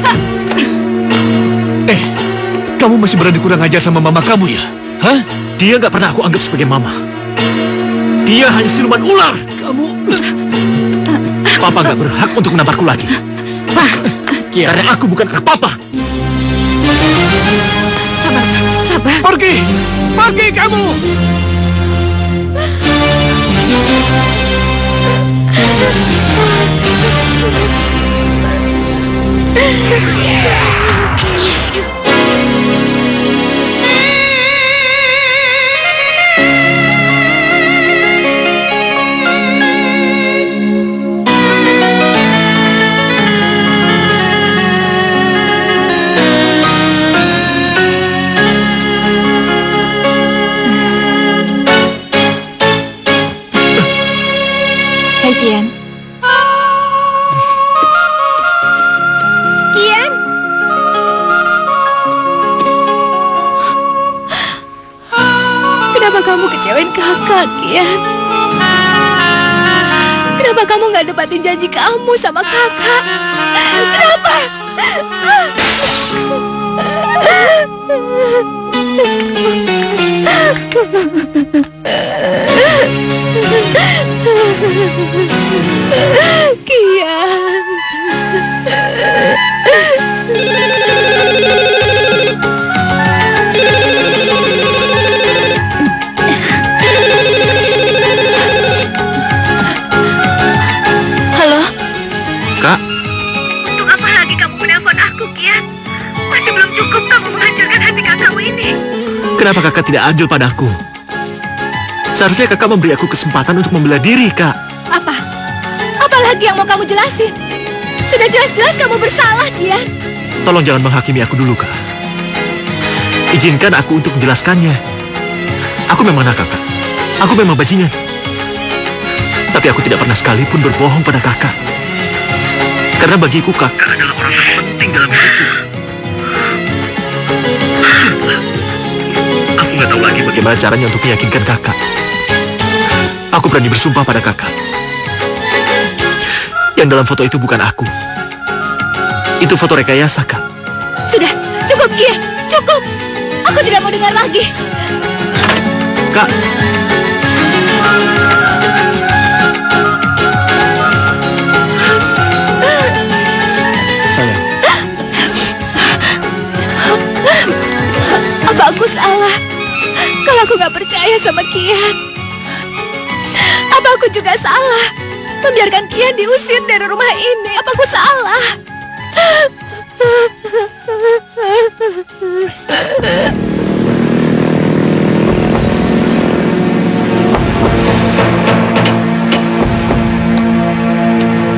Kamu masih berani kurang ajar sama Mama kamu ya? Hah? Dia gak pernah aku anggap sebagai Mama. Dia hanya siluman ular. Kamu... Papa gak berhak untuk menamparku lagi. Pak. Karena aku bukan anak Papa. Sabar. Pergi kamu. Hai, Kian. Kian. Kenapa kamu kecewain kakak, Kian? Kenapa kamu nggak dapatin janji kamu sama kakak? Kenapa? Kian. Kenapa kakak tidak adil padaku? Seharusnya kakak memberi aku kesempatan untuk membela diri, Kak. Apa? Apa lagi yang mau kamu jelasin? Sudah jelas-jelas kamu bersalah, Kian. Tolong jangan menghakimi aku dulu, Kak. Izinkan aku untuk menjelaskannya. Aku memang nakal, Kak. Aku memang bajingan. Tapi aku tidak pernah sekalipun berbohong pada kakak. Karena bagiku kakak adalah orang terpenting dalam hidupku. Sumpah. Aku nggak tahu lagi bagaimana caranya untuk meyakinkan kakak. Aku berani bersumpah pada kakak. Yang dalam foto itu bukan aku. Itu foto rekayasa, Kak. Sudah, cukup, Kian. Cukup. Aku tidak mau dengar lagi. Kak. Sayang. Apa aku salah kalau aku nggak percaya sama Kian? Apa aku juga salah membiarkan Kian diusir dari rumah ini? Apa aku salah?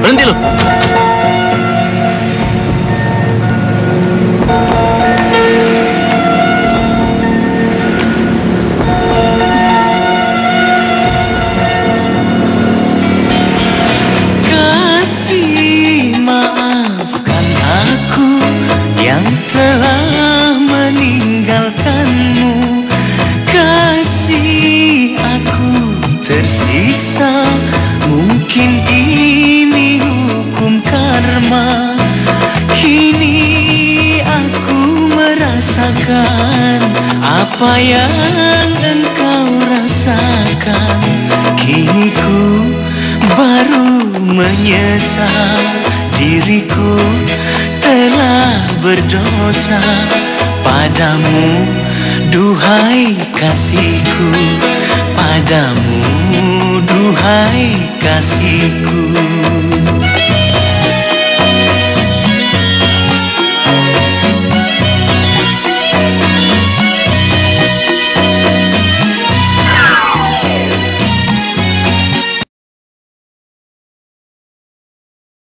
Berhenti lo. Kasih maafkan aku yang telah meninggalkanmu. Kasih aku tersiksa, mungkin ini hukum karma. Kini aku merasakan apa yang engkau rasakan. Kini ku baru menyesal, diriku telah berdosa padamu, duhai kasihku. Padamu, duhai kasihku.